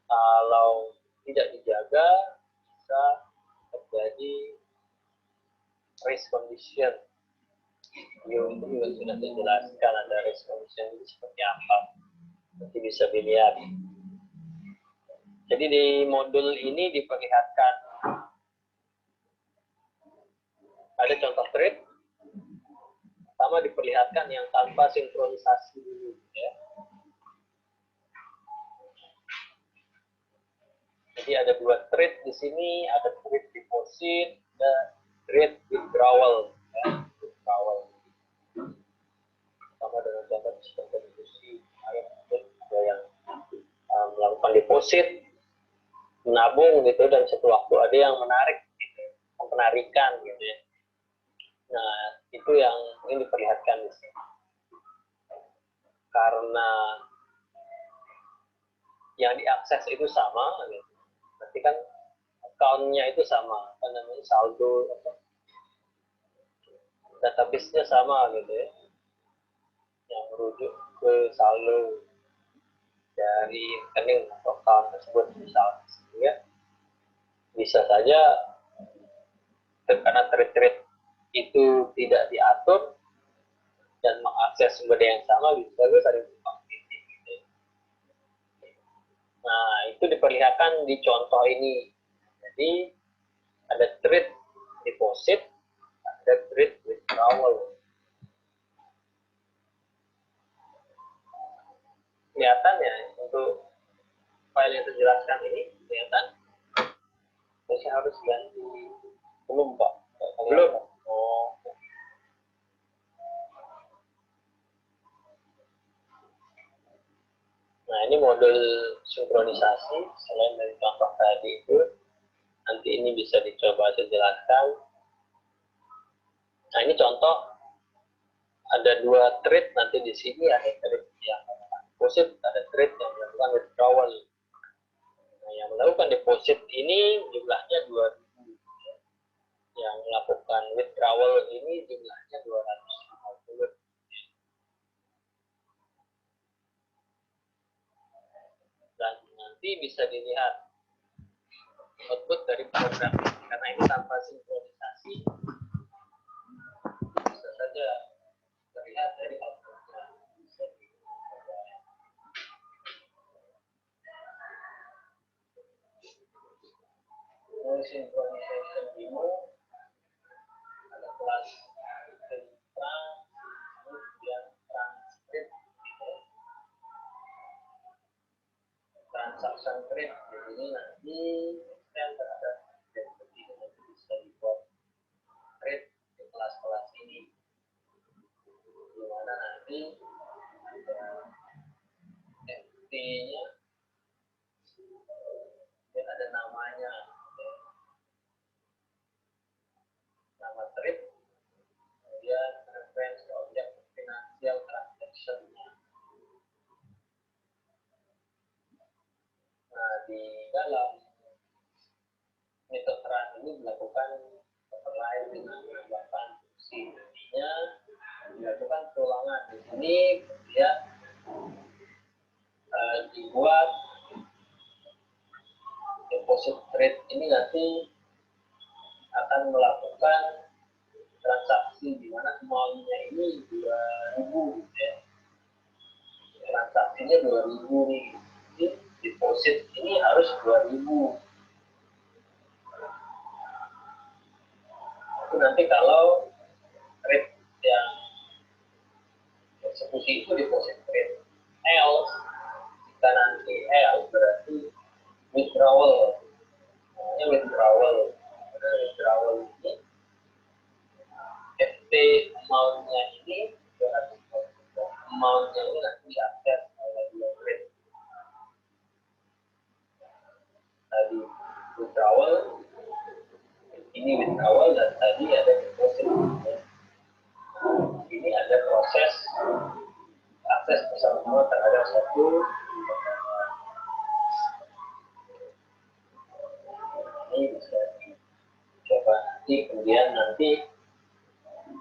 kalau tidak dijaga bisa terjadi race condition. Itu juga sudah dijelaskan ada race condition itu seperti apa. Nanti bisa dilihat. Jadi di modul ini diperlihatkan ada contoh trade. Pertama diperlihatkan yang tanpa sinkronisasi dulu, ya. Jadi ada dua trade di sini, ada trade deposit dan trade withdrawal, ya. Withdrawal. Sama dengan contoh sistem kontribusi, ada yang melakukan deposit, menabung gitu, dan suatu waktu ada yang menarik, gitu, penarikan gitu ya. Nah, itu yang ingin diperlihatkan di sini. Karena yang diakses itu sama, gitu. Berarti kan account-nya itu sama, apa namanya, saldo, database-nya sama gitu ya, yang merujuk ke saldo dari rekening atau account tersebut misalnya. Sehingga bisa saja karena trade-trade itu tidak diatur dan mengakses sumber yang sama, bisa saja saling tumpang tindih gitu. Nah, itu diperlihatkan di contoh ini. Jadi ada trade deposit, ada trade withdrawal. Kelihatan ya untuk file yang terjelaskan ini, kelihatan? Saya harus ganti. Belum, Pak. Belum. Oh. Nah, ini modul sinkronisasi. Selain dari contoh tadi itu, nanti ini bisa dicoba saya jelaskan. Nah, ini contoh. Ada dua trade nanti di sini, ada trade yang deposit, ada trade yang melakukan withdrawal. Nah, yang melakukan deposit ini jumlahnya 2.000. Yang melakukan withdrawal ini jumlahnya 250. Dan nanti bisa dilihat output dari program karena ini tanpa sinkronisasi, bisa saja terlihat dari outputnya. Synchronization demo, ada kelas kemudian transcript, transaction trade. Jadi ini nanti yang terhadap seperti ini nanti bisa dibuat trade di kelas-kelas ini, di mana nanti ada FT-nya dan ada namanya, nama trade, kemudian reference objek financial transaction-nya. Nah, di dalam metode run ini dilakukan lain dengan menambahkan fungsi, artinya dilakukan perulangan. Di sini kemudian dibuat deposit trade ini nanti akan melakukan transaksi di mana amount-nya ini 2.000 ya. Transaksinya 2.000 nih. Jadi deposit ini harus 2.000. Itu nanti kalau trade yang eksekusi itu deposit trade. Else, jika nanti else berarti withdrawal. Namanya withdrawal. Withdrawal ini FT amount-nya ini amount-nya ini nanti diakses oleh dua trade. Tadi withdrawal, ini withdrawal, dan tadi ada deposit. Ini ada proses akses bersama terhadap satu. Ini bisa dicoba nanti, kemudian nanti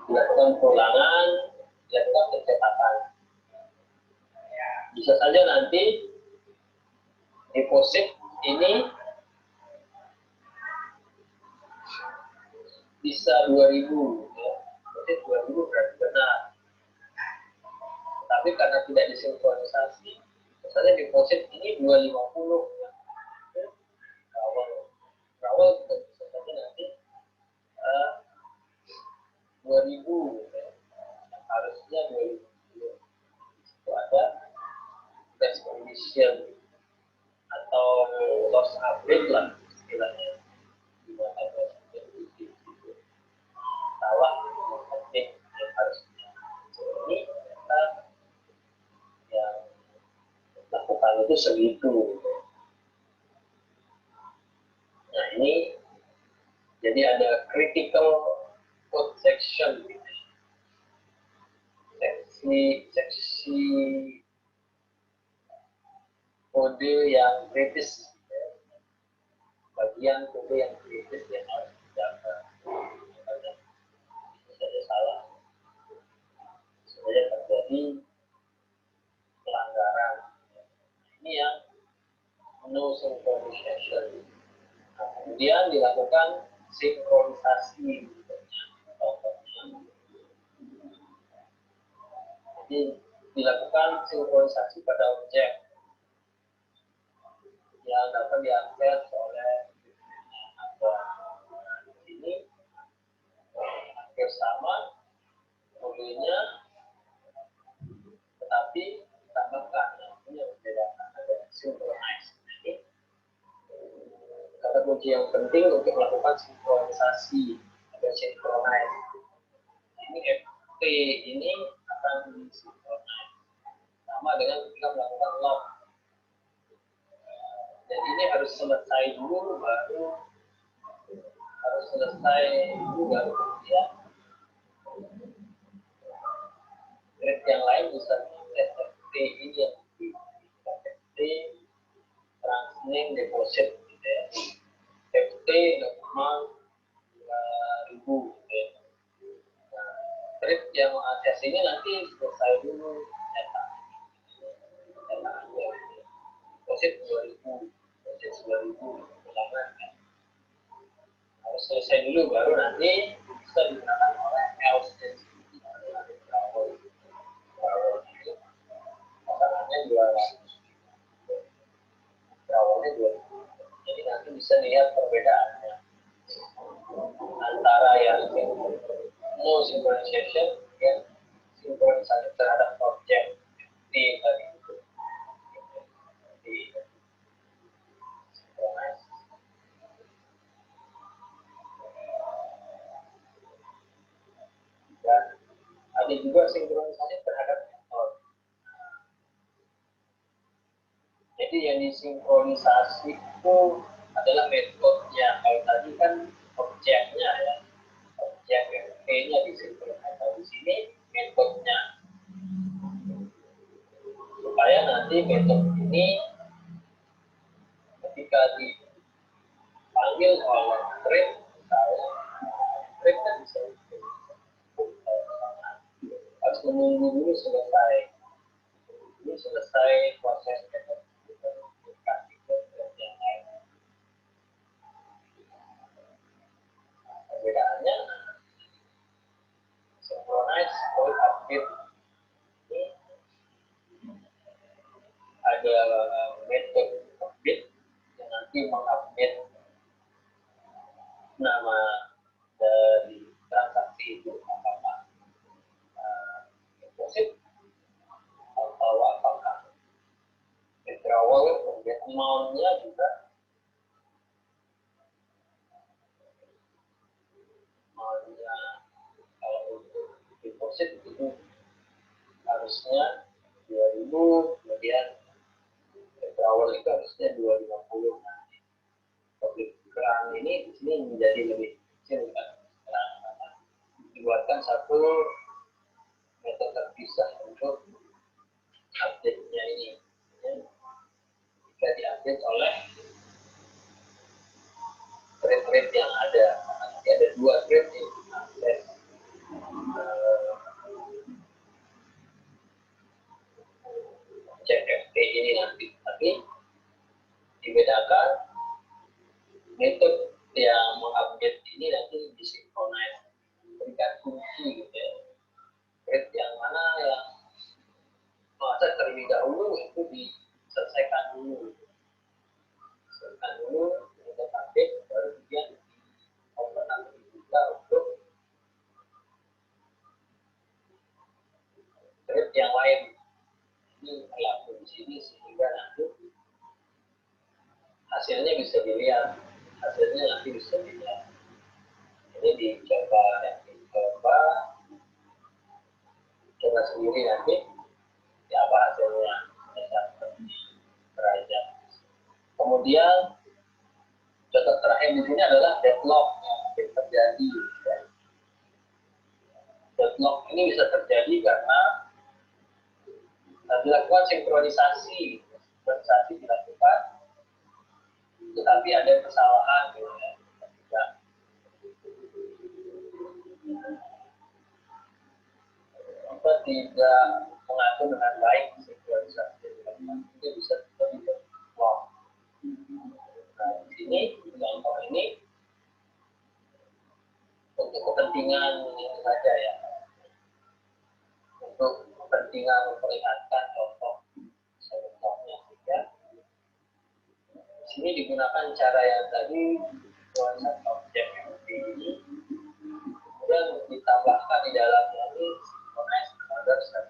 dilakukan perulangan, dilakukan pencetakan. Bisa saja nanti deposit ini bisa 2.000 ya. Deposit 2.000 berarti benar. Tapi karena tidak disinkronisasi, misalnya deposit ini 250 ya. awal kita bisa saja nanti 2000 ya. Harusnya 2000 itu ada best condition atau loss update lah istilahnya di mata itu salah update yang harusnya ini ternyata yang lakukan itu segitu. Nah ini jadi ada critical code section, seksi kode yang kritis, bagian kode yang kritis yang harus dijaga. Bisa saja salah, sebenarnya terjadi pelanggaran. Ini yang no synchronization. Nah, kemudian dilakukan sinkronisasi. Jadi dilakukan sinkronisasi pada objek yang dapat diakses oleh di sini hampir sama kodenya, tetapi ditambahkan yang membedakan ada synchronize. Ini kata kunci yang penting untuk melakukan sinkronisasi atau synchronize. Ini FT ini akan disinkronis sama dengan ketika melakukan log. Jadi ini harus selesai dulu baru kemudian grade yang lain bisa dites FT ini yang di FT transname deposit gitu ya. FT 0,2000 gitu ya. Trade yang akses ini nanti selesai dulu cetakannya deposit 2000 ulangan kan. Harus selesai dulu baru nanti bisa digunakan oleh else masalahnya 200 awalnya 2000. Jadi nanti bisa lihat perbedaannya antara yang no synchronization dan sinkronisasi terhadap objek di tadi itu. Dan ada juga sinkronisasi terhadap metode. Jadi yang disinkronisasi itu adalah metodenya. Kalau tadi kan objeknya ya, objek FP-nya disinkronisasi. Di sini metodenya, supaya nanti metode ini ketika dipanggil oleh thread, misalnya thread kan bisa harus menunggu dulu selesai proses metode yang lain. Perbedaannya synchronize or update ini ada metode update yang nanti mengupdate nama dari transaksi itu apakah deposit atau apakah withdrawal, kemudian amount-nya juga amount-nya kalau untuk deposit itu harusnya 2000, kemudian withdrawal itu harusnya 250. Public grant ini di sini menjadi lebih kecil kan, karena dibuatkan satu metode terpisah untuk update-nya ini. Jika diupdate oleh trade yang ada, nanti ada dua trade yang akses CFT ini nanti, tapi dibedakan metode yang mengupdate dicoba sendiri nanti ya apa hasilnya bisa beranjak. Kemudian contoh terakhir di sini adalah deadlock yang terjadi. Deadlock ini bisa terjadi karena dilakukan sinkronisasi dilakukan, tetapi ada kesalahan gitu ya. Kita tidak mengatur dengan baik sinkronisasi itu bisa terjadi deadlock. Nah, di sini contoh ini untuk kepentingan ini saja ya, untuk kepentingan memperlihatkan contohnya ya. Di sini digunakan cara yang tadi konsep objek ini, kemudian ditambahkan di dalamnya ini synchronize another step.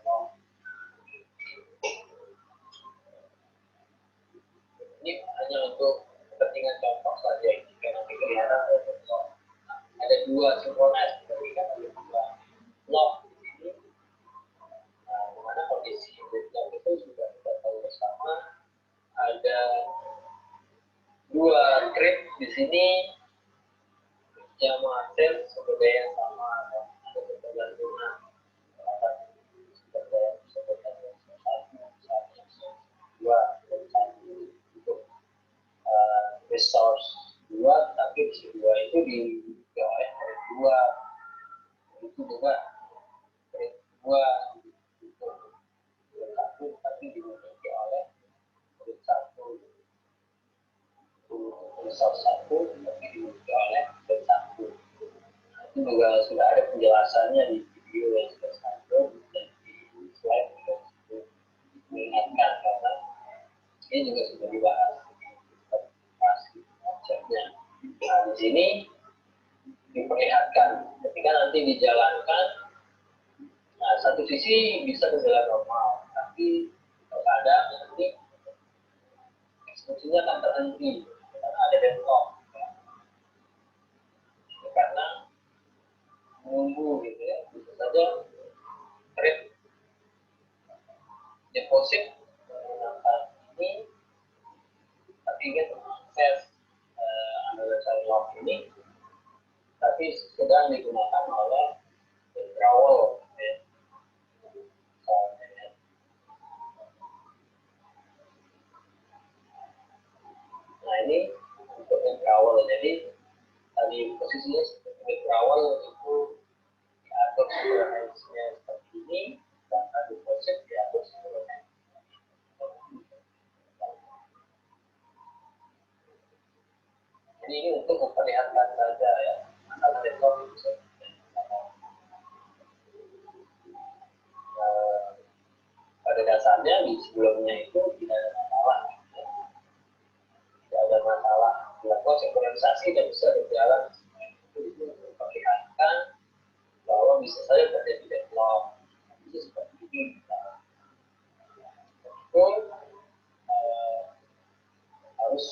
Ini hanya untuk kepentingan contoh saja, jika nanti kelihatan ada dua synchronize, berarti kan ada dua lock di sini. Nah, dimana kondisi deadlock itu sudah kita tahu bersama, ada dua grid di sini yang menghasil sumber daya yang sama, ada ketergantungan sumber daya dua dan satu untuk resource dua, tapi di dua itu dimiliki oleh grid dua, itu juga grid dua untuk grid satu, tapi dimiliki oleh grid satu. Resource satu tapi dimiliki oleh grid satu. Nah, itu juga sudah ada penjelasannya di video yang sudah satu dan di slide juga sudah mengingatkan, karena ini juga sudah dibahas di konsepnya. Nah, di sini diperlihatkan ketika nanti dijalankan, nah, satu sisi bisa berjalan normal, tapi terkadang nanti eksekusinya akan terhenti karena ada deadlock, karena menunggu gitu ya. Bisa saja trade deposit menggunakan ini, tapi ingin mengakses analytical lock ini, tapi sedang digunakan oleh withdrawal ya. Nah, ini untuk withdrawal, jadi tadi posisinya withdrawal itu diatur sebenarnya seperti ini, dan deposit diatur sebenarnya. Jadi ini untuk memperlihatkan saja ya, antara deadlock bisa pada dasarnya di sebelumnya itu tidak ada masalah, tidak ada masalah dilakukan sinkronisasi dan bisa berjalan. Itu memperlihatkan bahwa bisa saja terjadi deadlock, bisa seperti ini. Itu harus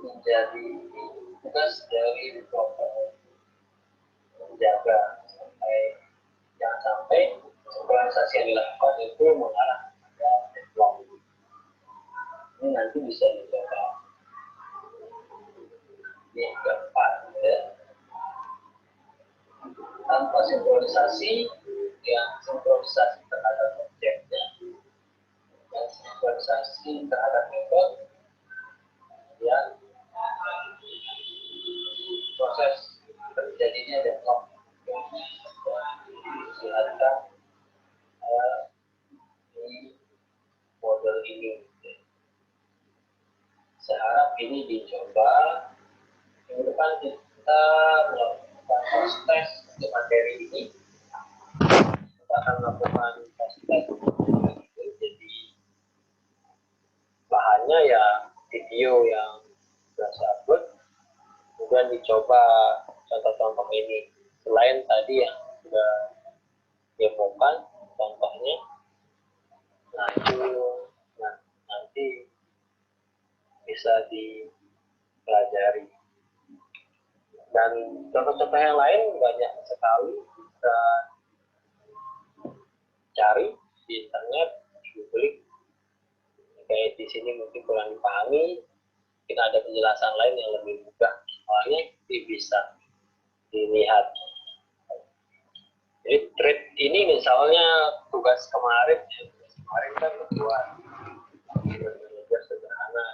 menjadi tugas dari developer menjaga jangan sampai sinkronisasi yang dilakukan itu mengarah pada deadlock. Ini nanti bisa dicoba di keempat ya. Tanpa sinkronisasi, yang sinkronisasi terhadap objeknya dan sinkronisasi terhadap metode, kemudian proses terjadinya deadlock. Silakan di model ini. Saya harap ini dicoba. Minggu depan kita melakukan tes untuk materi ini. Kita akan melakukan tes jadi bahannya ya video yang sudah saya upload, kemudian dicoba contoh-contoh ini. Selain tadi yang sudah demokan contohnya, nah itu nanti bisa dipelajari. Dan contoh-contoh yang lain banyak sekali bisa cari di internet, di Google. Kayak di sini mungkin kurang dipahami, mungkin ada penjelasan lain yang lebih mudah. Soalnya bisa dilihat. Jadi trade ini misalnya tugas kemarin kan buat manajer sederhana.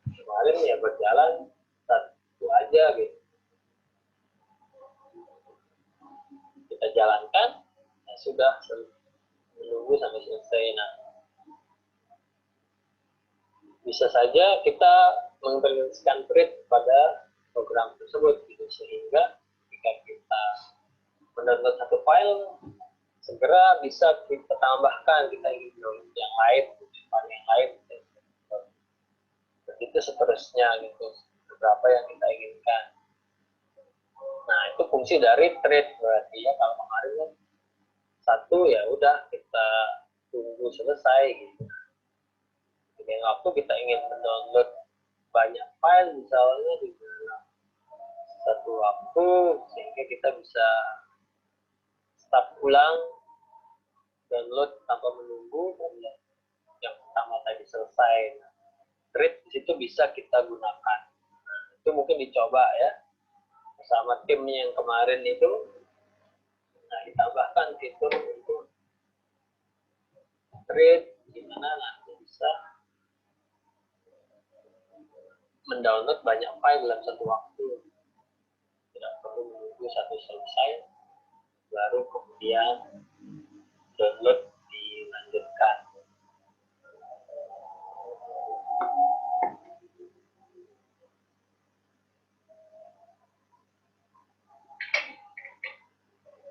Kemarin ya berjalan satu aja gitu. Kita jalankan, ya sudah menunggu sampai selesai. Nah, bisa saja kita mengimplementasikan trade pada program tersebut gitu, sehingga jika kita mendownload satu file, segera bisa kita tambahkan, kita ingin download yang lain, file yang lain, begitu seterusnya gitu, beberapa yang kita inginkan. Nah, itu fungsi dari trade berarti ya. Kalau kemarin kan satu ya udah kita tunggu selesai gitu. Jadi waktu kita ingin mendownload banyak file misalnya di dalam satu waktu, sehingga kita bisa start ulang, download tanpa menunggu, dan yang pertama tadi selesai. Nah, trade di situ bisa kita gunakan. Nah, itu mungkin dicoba ya bersama tim yang kemarin itu. Nah, ditambahkan fitur untuk trade, gimana nanti bisa mendownload banyak file dalam satu waktu. Tidak perlu menunggu satu selesai, baru kemudian download dilanjutkan.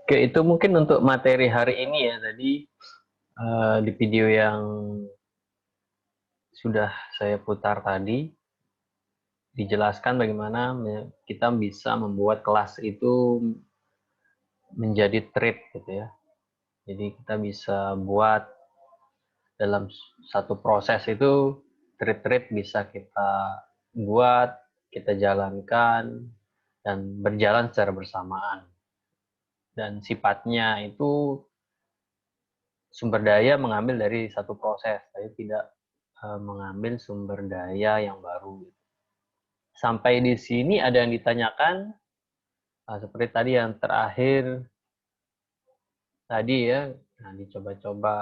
Oke, itu mungkin untuk materi hari ini ya. Tadi di video yang sudah saya putar tadi, dijelaskan bagaimana kita bisa membuat kelas itu menjadi trade gitu ya. Jadi kita bisa buat dalam satu proses itu trade bisa kita buat, kita jalankan, dan berjalan secara bersamaan. Dan sifatnya itu sumber daya mengambil dari satu proses, tapi tidak mengambil sumber daya yang baru. Sampai di sini ada yang ditanyakan, seperti tadi yang terakhir tadi ya, nah dicoba-coba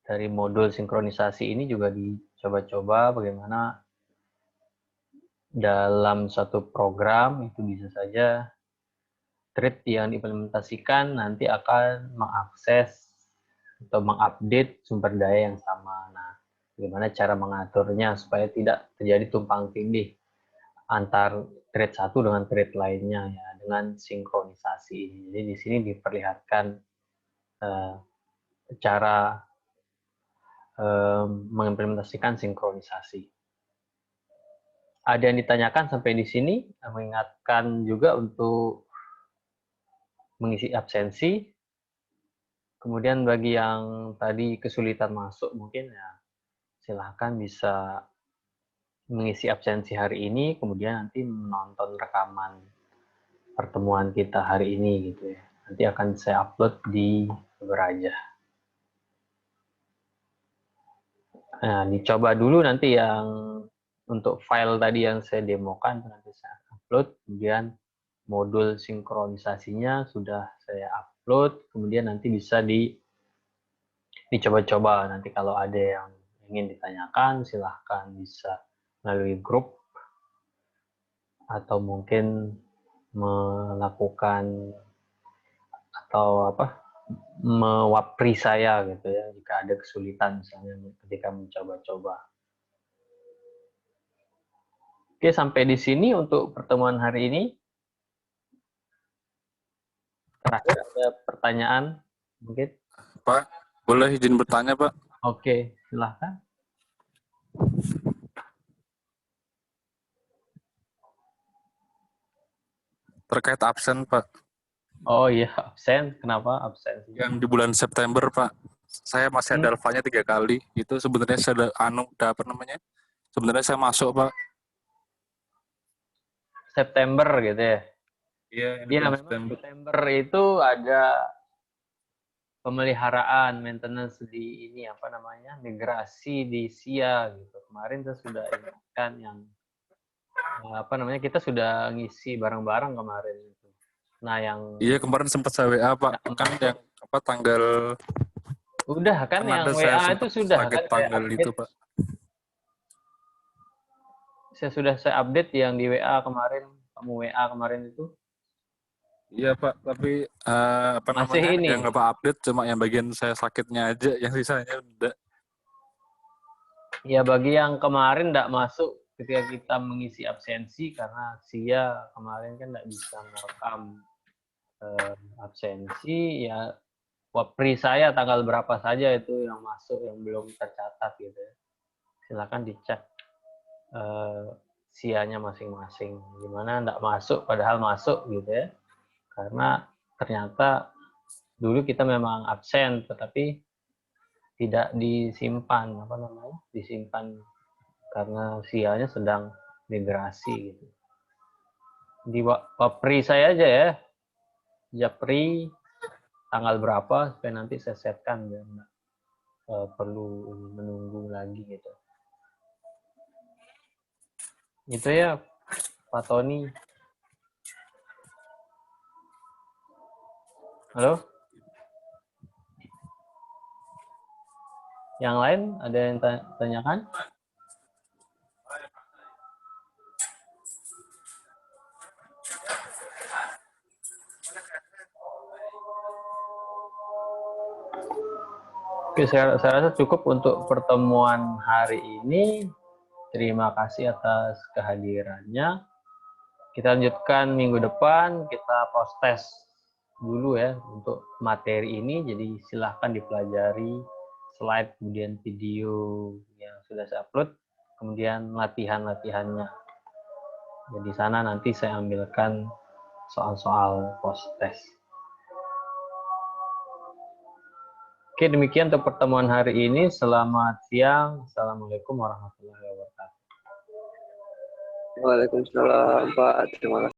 dari modul sinkronisasi ini juga dicoba-coba bagaimana dalam satu program itu bisa saja thread yang diimplementasikan nanti akan mengakses atau mengupdate sumber daya yang sama. Nah, bagaimana cara mengaturnya supaya tidak terjadi tumpang tindih antar thread satu dengan thread lainnya ya, dengan sinkronisasi ini. Jadi di sini diperlihatkan cara mengimplementasikan sinkronisasi. Ada yang ditanyakan sampai di sini, mengingatkan juga untuk mengisi absensi. Kemudian bagi yang tadi kesulitan masuk mungkin ya silahkan bisa mengisi absensi hari ini, kemudian nanti menonton rekaman pertemuan kita hari ini gitu ya. Nanti akan saya upload di Beraja. Nah, dicoba dulu nanti yang untuk file tadi yang saya demokan, nanti saya upload, kemudian modul sinkronisasinya sudah saya upload, kemudian nanti bisa dicoba-coba. Nanti kalau ada yang ingin ditanyakan, silahkan bisa melalui grup, atau mungkin melakukan atau mewapri saya gitu ya, jika ada kesulitan misalnya ketika mencoba-coba. Oke, sampai di sini untuk pertemuan hari ini. Terakhir ada pertanyaan mungkin? Pak, boleh izin bertanya, Pak? Oke, silahkan. Terkait absen, Pak. Oh iya, absen. Kenapa absen? Yang di bulan September, Pak. Saya masih ada alfanya 3 kali. Itu sebenarnya sudah Sebenarnya saya masuk, Pak. September gitu ya. Iya, ini Iya, bulan memang September. September itu ada pemeliharaan, maintenance di ini apa namanya, migrasi di SIA gitu. Kemarin saya sudah ingatkan yang apa namanya, kita sudah ngisi bareng-bareng kemarin itu. Nah, yang Iya, kemarin sempat saya WA, Pak. nggak Kan masuk, yang apa tanggal udah kan kan yang ada saya WA itu sempat sudah sakit kan saya tanggal itu, update, Pak. saya update yang di WA kemarin, kamu WA kemarin itu Iya, Pak. Tapi apa masih namanya? ini. Yang Bapak update cuma yang bagian saya sakitnya aja, yang sisanya udah. Ya bagi yang kemarin tidak masuk ketika kita mengisi absensi karena SIA kemarin kan tidak bisa merekam absensi, ya wapri saya tanggal berapa saja itu yang masuk yang belum tercatat gitu ya. Silakan dicek SIA-nya masing-masing. Gimana tidak masuk padahal masuk gitu ya. Karena ternyata dulu kita memang absen tetapi tidak disimpan apa namanya? Disimpan karena SIA-nya sedang migrasi gitu. Di wapri saya aja ya. Japri tanggal berapa supaya nanti saya setkan biar nggak perlu menunggu lagi gitu. Itu ya Pak Tony. Halo? Yang lain ada yang tanyakan? Oke, saya rasa cukup untuk pertemuan hari ini. Terima kasih atas kehadirannya. Kita lanjutkan minggu depan, kita post test dulu ya untuk materi ini. Jadi silahkan dipelajari slide, kemudian video yang sudah saya upload, kemudian latihan-latihannya. Jadi sana nanti saya ambilkan soal-soal post test. Oke, demikian untuk pertemuan hari ini. Selamat siang. Assalamualaikum warahmatullahi wabarakatuh. Waalaikumsalam Pak, terima kasih.